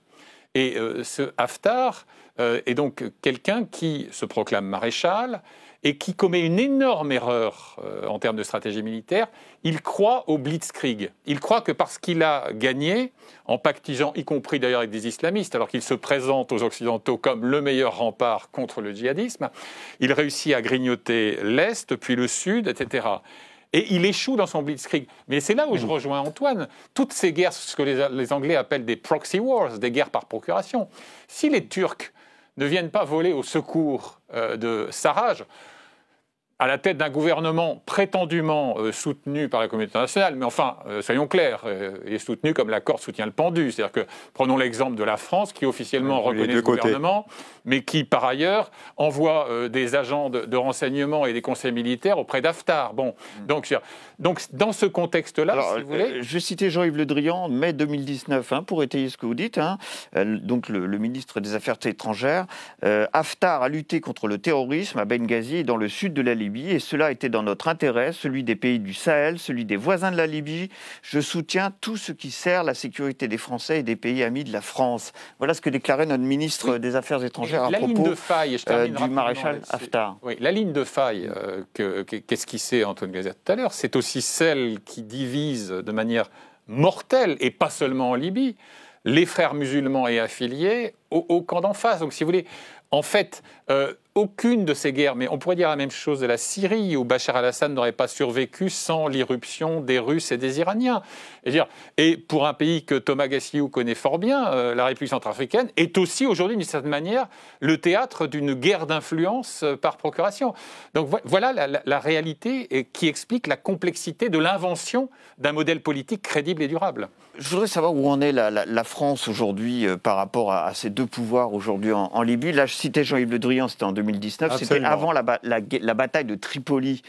Et ce Haftar est donc quelqu'un qui se proclame maréchal et qui commet une énorme erreur en termes de stratégie militaire. Il croit au blitzkrieg. Il croit que parce qu'il a gagné, en pactisant, y compris d'ailleurs avec des islamistes, alors qu'il se présente aux Occidentaux comme le meilleur rempart contre le djihadisme, il réussit à grignoter l'Est, puis le Sud, etc. Et il échoue dans son blitzkrieg. Mais c'est là où je rejoins Antoine. Toutes ces guerres, ce que les Anglais appellent des proxy wars, des guerres par procuration. Si les Turcs ne viennent pas voler au secours de Sarraj, à la tête d'un gouvernement prétendument soutenu par la communauté internationale, mais enfin, soyons clairs, il est soutenu comme la corde soutient le pendu. C'est-à-dire que, prenons l'exemple de la France, qui officiellement reconnaît ce gouvernement, mais qui, par ailleurs, envoie des agents de renseignement et des conseils militaires auprès d'Haftar. Bon, donc, dans ce contexte-là, si vous voulez... Je citais Jean-Yves Le Drian, mai 2019, pour étayer ce que vous dites, donc le ministre des Affaires étrangères. Haftar a lutté contre le terrorisme à Benghazi et dans le sud de la Libye. Et cela était dans notre intérêt, celui des pays du Sahel, celui des voisins de la Libye. Je soutiens tout ce qui sert la sécurité des Français et des pays amis de la France. Voilà ce que déclarait notre ministre des Affaires étrangères à propos du maréchal Haftar. Oui, la ligne de faille qu'esquissait Antoine Glaser tout à l'heure, c'est aussi celle qui divise de manière mortelle, et pas seulement en Libye, les frères musulmans et affiliés au camp d'en face. Donc si vous voulez, en fait, aucune de ces guerres, mais on pourrait dire la même chose de la Syrie, où Bachar al-Assad n'aurait pas survécu sans l'irruption des Russes et des Iraniens. Et pour un pays que Thomas Gassiliou connaît fort bien, la République centrafricaine est aussi aujourd'hui, d'une certaine manière, le théâtre d'une guerre d'influence par procuration. Donc voilà la réalité qui explique la complexité de l'invention d'un modèle politique crédible et durable. Je voudrais savoir où en est la France aujourd'hui par rapport à ces deux pouvoirs aujourd'hui en Libye. Là, je citais Jean-Yves Le Drian, c'était en 2019, c'était avant la bataille de Tripoli.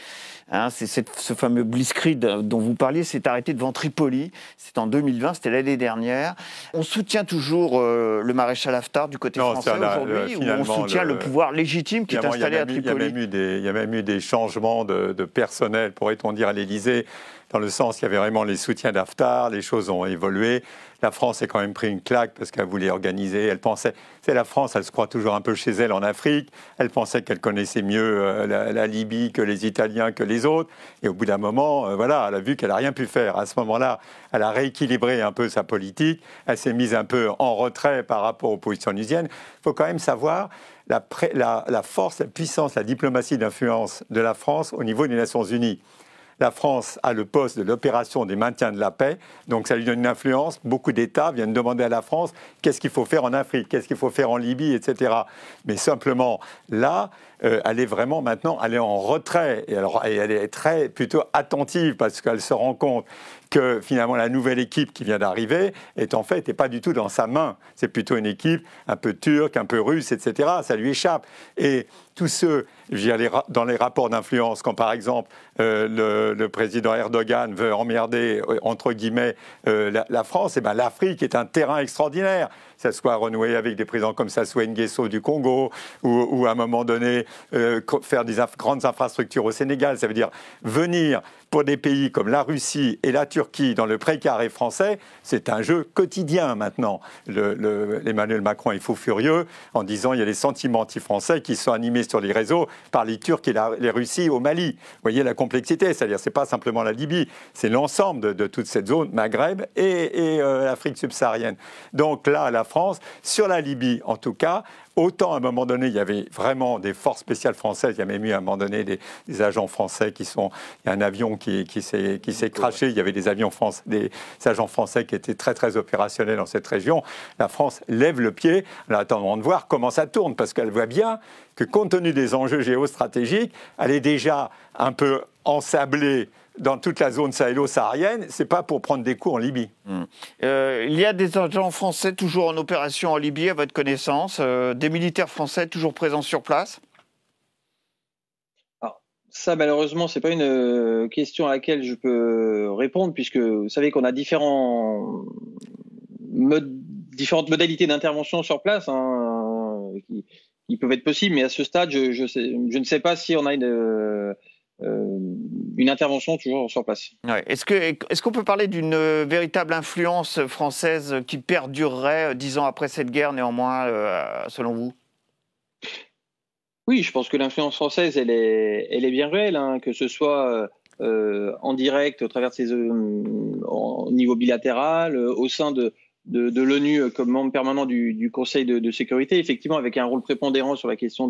C'est ce fameux blitzkrieg dont vous parliez, s'est arrêté devant Tripoli. C'est en 2020, c'était l'année dernière. On soutient toujours le maréchal Haftar du côté français aujourd'hui, ou on soutient le pouvoir légitime qui est installé à Tripoli? Il y a même eu des changements de personnel, pourrait-on dire, à l'Élysée. dans le sens qu'il y avait vraiment les soutiens d'Haftar, les choses ont évolué. La France a quand même pris une claque parce qu'elle voulait organiser, elle pensait, c'est la France, elle se croit toujours un peu chez elle en Afrique, elle pensait qu'elle connaissait mieux la Libye que les Italiens, que les autres, et au bout d'un moment, voilà, elle a vu qu'elle n'a rien pu faire. À ce moment-là, elle a rééquilibré un peu sa politique, elle s'est mise un peu en retrait par rapport aux positions onusiennes. Il faut quand même savoir la force, la puissance, la diplomatie d'influence de la France au niveau des Nations Unies. La France a le poste de l'opération des maintiens de la paix, donc ça lui donne une influence. Beaucoup d'États viennent demander à la France qu'est-ce qu'il faut faire en Afrique, qu'est-ce qu'il faut faire en Libye, etc. Mais simplement, là, elle est vraiment maintenant, elle est en retrait, et elle est plutôt attentive parce qu'elle se rend compte que finalement la nouvelle équipe qui vient d'arriver n'est pas du tout dans sa main. C'est plutôt une équipe un peu turque, un peu russe, etc. Ça lui échappe. Et tous ceux, dans les rapports d'influence, quand par exemple le président Erdogan veut emmerder, entre guillemets, la France, et ben l'Afrique est un terrain extraordinaire. Que ça soit renouer avec des présidents comme Sassou Nguesso du Congo, ou à un moment donné faire des grandes infrastructures au Sénégal. Ça veut dire venir pour des pays comme la Russie et la Turquie dans le précaré français, c'est un jeu quotidien maintenant. Emmanuel Macron est fou furieux en disant il y a des sentiments anti-français qui sont animés sur les réseaux par les Turcs et les Russies au Mali. Vous voyez la complexité, c'est-à-dire c'est pas simplement la Libye, c'est l'ensemble de toute cette zone, Maghreb et l'Afrique subsaharienne. Donc là, la France, sur la Libye en tout cas, autant à un moment donné, il y avait vraiment des forces spéciales françaises, il y a même eu à un moment donné des agents français il y a un avion qui s'est crashé, il y avait des agents français qui étaient très très opérationnels dans cette région. La France lève le pied en attendant de voir comment ça tourne, parce qu'elle voit bien que compte tenu des enjeux géostratégiques, elle est déjà un peu ensablée dans toute la zone sahélo-saharienne, c'est pas pour prendre des coups en Libye. Il y a des agents français toujours en opération en Libye, à votre connaissance, des militaires français toujours présents sur place? Alors, ça, malheureusement, c'est pas une question à laquelle je peux répondre, puisque vous savez qu'on a différentes modalités d'intervention sur place qui peuvent être possibles, mais à ce stade, je ne sais pas si on a une intervention toujours sur place. Ouais. Est-ce qu'on peut parler d'une véritable influence française qui perdurerait 10 ans après cette guerre, néanmoins, selon vous? Oui, je pense que l'influence française, elle est bien réelle, que ce soit en direct, au travers de ses au niveau bilatéral, au sein de l'ONU comme membre permanent du Conseil de sécurité, effectivement avec un rôle prépondérant sur la question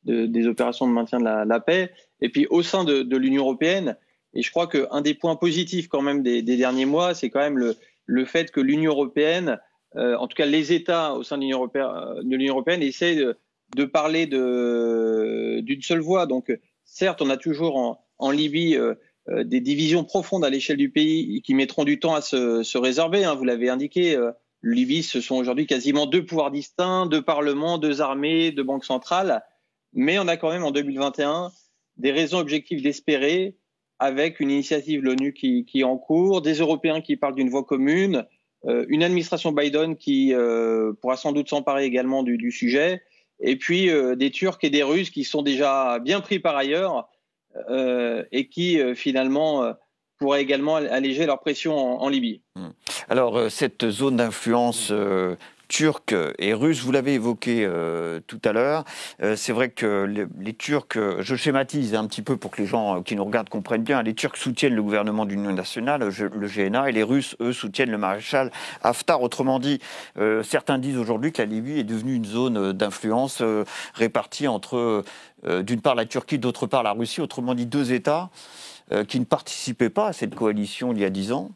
des opérations de maintien de la paix, et puis au sein de l'Union européenne. Et je crois qu'un des points positifs quand même des derniers mois, c'est quand même le fait que l'Union européenne, en tout cas les États au sein de l'Union européenne, essaient de parler d'une seule voix. Donc certes, on a toujours en Libye des divisions profondes à l'échelle du pays qui mettront du temps à se résorber. Vous l'avez indiqué, Libye, ce sont aujourd'hui quasiment 2 pouvoirs distincts, 2 parlements, 2 armées, 2 banques centrales. Mais on a quand même en 2021 des raisons objectives d'espérer, avec une initiative de l'ONU qui est en cours, des Européens qui parlent d'une voie commune, une administration Biden qui pourra sans doute s'emparer également du sujet, et puis des Turcs et des Russes qui sont déjà bien pris par ailleurs et qui finalement pourraient également alléger leur pression en Libye. Alors cette zone d'influence turcs et russes, vous l'avez évoqué tout à l'heure. C'est vrai que les Turcs, je schématise un petit peu pour que les gens qui nous regardent comprennent bien, les Turcs soutiennent le gouvernement d'union nationale, le GNA, et les Russes, eux, soutiennent le maréchal Haftar. Autrement dit, certains disent aujourd'hui que la Libye est devenue une zone d'influence répartie entre, d'une part, la Turquie, d'autre part, la Russie. Autrement dit, 2 États qui ne participaient pas à cette coalition il y a 10 ans.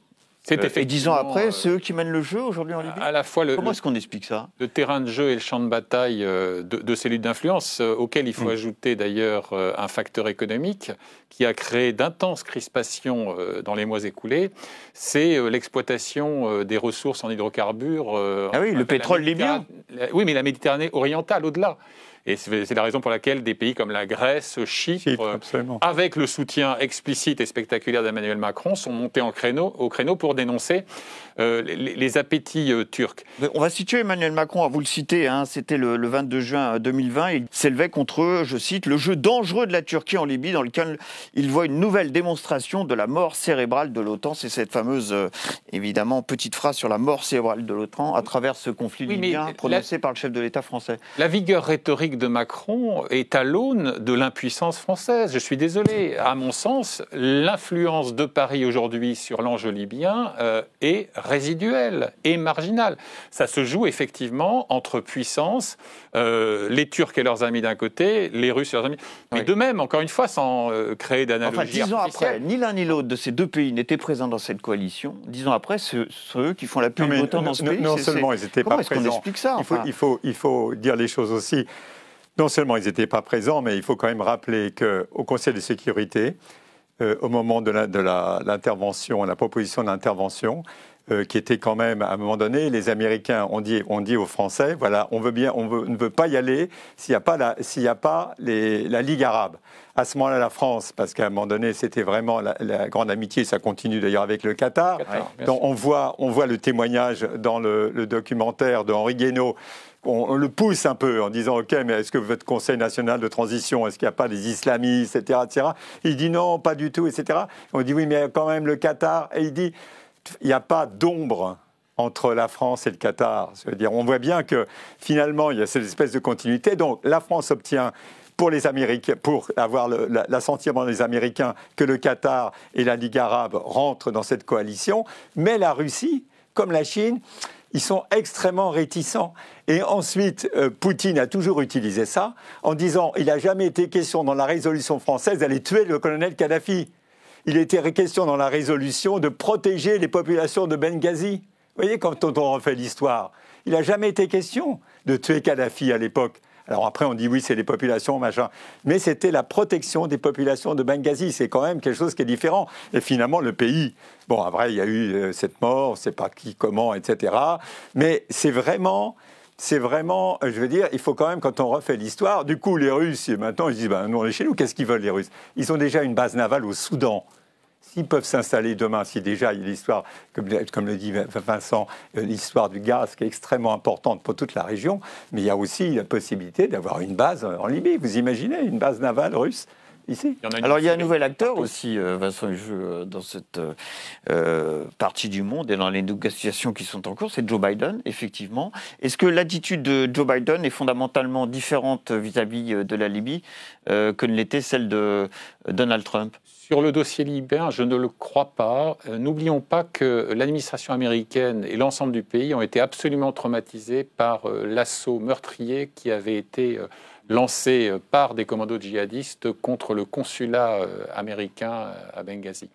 Et 10 ans après, c'est eux qui mènent le jeu aujourd'hui en Libye. À la fois Comment est-ce qu'on explique ça? Le terrain de jeu et le champ de bataille de ces luttes d'influence, auquel il faut ajouter d'ailleurs un facteur économique qui a créé d'intenses crispations dans les mois écoulés, c'est l'exploitation des ressources en hydrocarbures. Ah oui, le pétrole libyen. Oui, mais la Méditerranée orientale au-delà. Et c'est la raison pour laquelle des pays comme la Grèce, Chypre, avec le soutien explicite et spectaculaire d'Emmanuel Macron, sont montés au créneau pour dénoncer les appétits turcs. On va situer Emmanuel Macron, vous le citez, hein, c'était le 22 juin 2020, il s'élevait contre, je cite, le jeu dangereux de la Turquie en Libye, dans lequel il voit une nouvelle démonstration de la mort cérébrale de l'OTAN. C'est cette fameuse, évidemment, petite phrase sur la mort cérébrale de l'OTAN à travers ce conflit libyen prononcé par le chef de l'État français. La vigueur rhétorique de Macron est à l'aune de l'impuissance française. Je suis désolé. À mon sens, l'influence de Paris aujourd'hui sur l'enjeu libyen est résiduelle et marginale. Ça se joue effectivement entre puissances, les Turcs et leurs amis d'un côté, les Russes et leurs amis. Mais de même, encore une fois, sans créer d'analogie artificielle. 10 ans après, ni l'un ni l'autre de ces deux pays n'étaient présents dans cette coalition. 10 ans après, ceux qui font l'appui de l'OTAN dans ce pays. Non seulement ils n'étaient pas présents. Comment est-ce qu'on explique ça, enfin il faut dire les choses aussi. Non seulement ils n'étaient pas présents, mais il faut quand même rappeler qu'au Conseil de sécurité, au moment de l'intervention, la proposition d'intervention, qui était quand même, à un moment donné, les Américains ont dit aux Français, voilà, on ne veut pas y aller s'il n'y a pas la Ligue arabe. À ce moment-là, la France, parce qu'à un moment donné, c'était vraiment la grande amitié, ça continue d'ailleurs avec le Qatar. Donc, on voit le témoignage dans le documentaire de Henri Guénaud. On le pousse un peu en disant « Ok, mais est-ce que votre Conseil national de transition, est-ce qu'il n'y a pas des islamistes, etc. etc. » Il dit « Non, pas du tout, etc. » On dit « Oui, mais quand même le Qatar. » Et il dit « Il n'y a pas d'ombre entre la France et le Qatar. » C'est-à-dire, on voit bien que finalement, il y a cette espèce de continuité. Donc, la France obtient pour les Américains, pour avoir l'assentiment des Américains que le Qatar et la Ligue arabe rentrent dans cette coalition. Mais la Russie, comme la Chine, ils sont extrêmement réticents. Et ensuite, Poutine a toujours utilisé ça en disant il n'a jamais été question dans la résolution française d'aller tuer le colonel Kadhafi. Il était question dans la résolution de protéger les populations de Benghazi. Vous voyez, quand on refait l'histoire, il n'a jamais été question de tuer Kadhafi à l'époque. Alors après, on dit oui, c'est les populations, machin. Mais c'était la protection des populations de Benghazi. C'est quand même quelque chose qui est différent. Et finalement, le pays... Bon, après, il y a eu cette mort, on ne sait pas qui, comment, etc. Mais c'est vraiment, je veux dire, il faut quand même, quand on refait l'histoire, du coup, les Russes, maintenant, ils disent, ben, nous, on est chez nous, qu'est-ce qu'ils veulent, les Russes? Ils ont déjà une base navale au Soudan. S'ils peuvent s'installer demain, si déjà il y a l'histoire, comme le dit Vincent, l'histoire du gaz qui est extrêmement importante pour toute la région, mais il y a aussi la possibilité d'avoir une base en Libye. Vous imaginez, une base navale russe ici? Alors il y a un nouvel acteur aussi, Vincent Hugeux, dans cette partie du monde et dans les négociations qui sont en cours, c'est Joe Biden, effectivement. Est-ce que l'attitude de Joe Biden est fondamentalement différente vis-à-vis de la Libye que ne l'était celle de Donald Trump? Sur le dossier libyen, je ne le crois pas. N'oublions pas que l'administration américaine et l'ensemble du pays ont été absolument traumatisés par l'assaut meurtrier qui avait été lancé par des commandos djihadistes contre le consulat américain à Benghazi.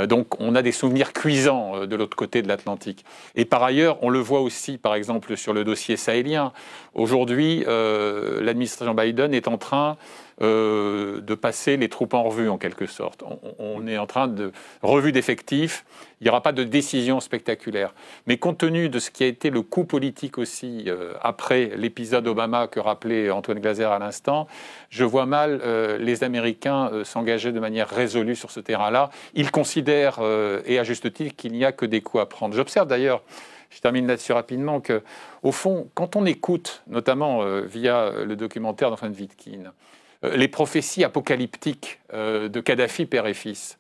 Donc on a des souvenirs cuisants de l'autre côté de l'Atlantique. Et par ailleurs, on le voit aussi, par exemple, sur le dossier sahélien. Aujourd'hui, l'administration Biden est en train de passer les troupes en revue, en quelque sorte. On est en train de revue d'effectifs. Il n'y aura pas de décision spectaculaire. Mais compte tenu de ce qui a été le coup politique aussi après l'épisode Obama que rappelait Antoine Glaser à l'instant, je vois mal les Américains s'engager de manière résolue sur ce terrain-là. Ils considèrent, et à juste titre, qu'il n'y a que des coups à prendre. J'observe d'ailleurs, je termine là-dessus rapidement, qu'au fond, quand on écoute, notamment via le documentaire d'Antoine Wittkin, les prophéties apocalyptiques de Kadhafi, père et fils,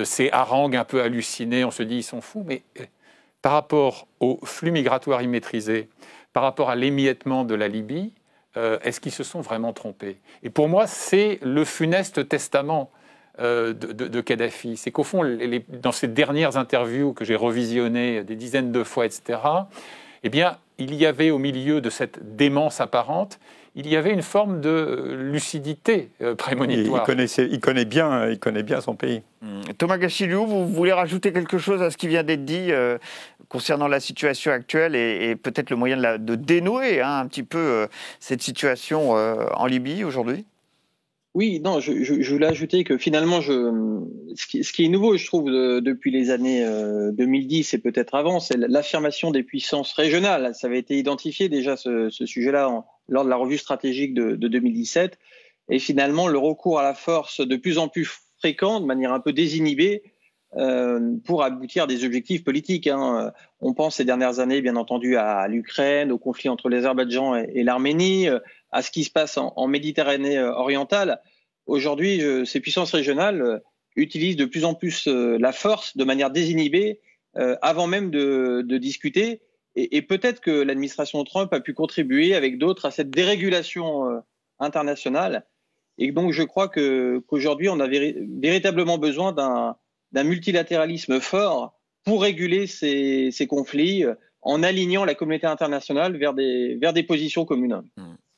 ces harangues un peu hallucinées, on se dit ils sont fous, mais par rapport au flux migratoire immaîtrisé, par rapport à l'émiettement de la Libye, est-ce qu'ils se sont vraiment trompés? Et pour moi, c'est le funeste testament de Kadhafi. C'est qu'au fond, dans ces dernières interviews que j'ai revisionnées des dizaines de fois, etc., eh bien, il y avait au milieu de cette démence apparente, il y avait une forme de lucidité prémonitoire. Il connaît bien son pays. Thomas Gassiliou, vous voulez rajouter quelque chose à ce qui vient d'être dit concernant la situation actuelle et peut-être le moyen de dénouer un petit peu cette situation en Libye aujourd'hui? Oui, non, je voulais ajouter que finalement, ce qui est nouveau, je trouve, depuis les années 2010 et peut-être avant, c'est l'affirmation des puissances régionales. Ça avait été identifié déjà, ce sujet-là, lors de la revue stratégique de 2017. Et finalement, le recours à la force de plus en plus fréquent, de manière un peu désinhibée, pour aboutir à des objectifs politiques. Hein. On pense ces dernières années, bien entendu, à l'Ukraine, au conflit entre l'Azerbaïdjan et l'Arménie, à ce qui se passe en Méditerranée orientale. Aujourd'hui, ces puissances régionales utilisent de plus en plus la force de manière désinhibée avant même de discuter. Et peut-être que l'administration Trump a pu contribuer avec d'autres à cette dérégulation internationale. Et donc, je crois qu'aujourd'hui, on a véritablement besoin d'un multilatéralisme fort pour réguler ces conflits en alignant la communauté internationale vers des positions communes.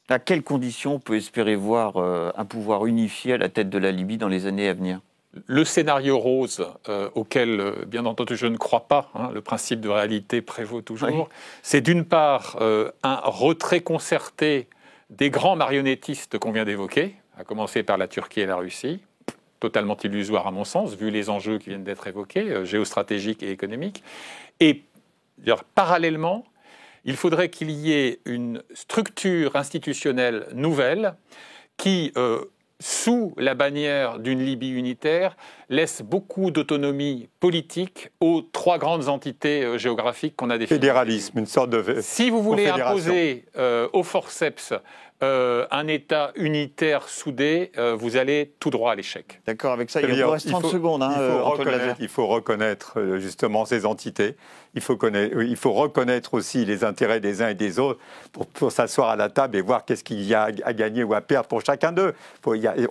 À quelles conditions on peut espérer voir un pouvoir unifié à la tête de la Libye dans les années à venir ? Le scénario rose, auquel, bien entendu, je ne crois pas, hein, le principe de réalité prévaut toujours, oui. C'est d'une part un retrait concerté des grands marionnettistes qu'on vient d'évoquer, à commencer par la Turquie et la Russie, totalement illusoire à mon sens, vu les enjeux qui viennent d'être évoqués, géostratégiques et économiques. Et parallèlement, il faudrait qu'il y ait une structure institutionnelle nouvelle qui, sous la bannière d'une Libye unitaire, laisse beaucoup d'autonomie politique aux trois grandes entités géographiques qu'on a définies. Fédéralisme, une sorte de Si vous voulez imposer au forceps un État unitaire soudé, vous allez tout droit à l'échec. D'accord, avec ça, il vous reste 30 secondes. Il faut reconnaître justement ces entités. Il faut reconnaître aussi les intérêts des uns et des autres pour s'asseoir à la table et voir qu'est-ce qu'il y a à gagner ou à perdre pour chacun d'eux.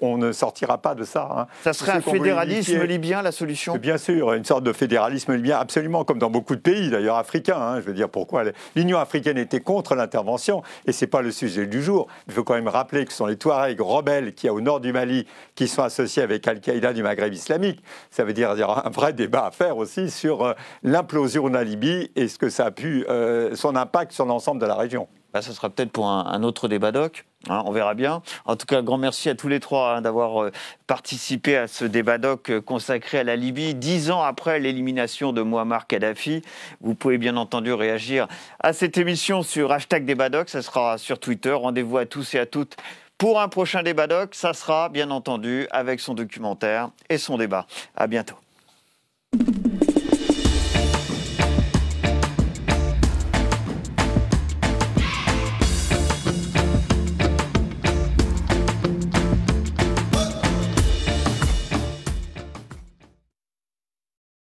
On ne sortira pas de ça. Hein. Ça serait un fédéralisme libyen, la solution ? Bien sûr, une sorte de fédéralisme libyen, absolument, comme dans beaucoup de pays, d'ailleurs africains. Hein. Je veux dire, pourquoi l'Union africaine était contre l'intervention, et ce n'est pas le sujet du jour. Il faut quand même rappeler que ce sont les Touaregs rebelles qui, au nord du Mali, qui sont associés avec Al-Qaïda du Maghreb islamique. Ça veut dire qu'il y aura un vrai débat à faire aussi sur l'implosion de la Libye et ce que ça a pu, son impact sur l'ensemble de la région. Ça sera peut-être pour un autre débat doc, hein, on verra bien. En tout cas, un grand merci à tous les trois hein, d'avoir participé à ce débat doc consacré à la Libye. 10 ans après l'élimination de Mouammar Kadhafi, vous pouvez bien entendu réagir à cette émission sur #débatdoc, ça sera sur Twitter. Rendez-vous à tous et à toutes pour un prochain débat doc, ça sera bien entendu avec son documentaire et son débat. À bientôt.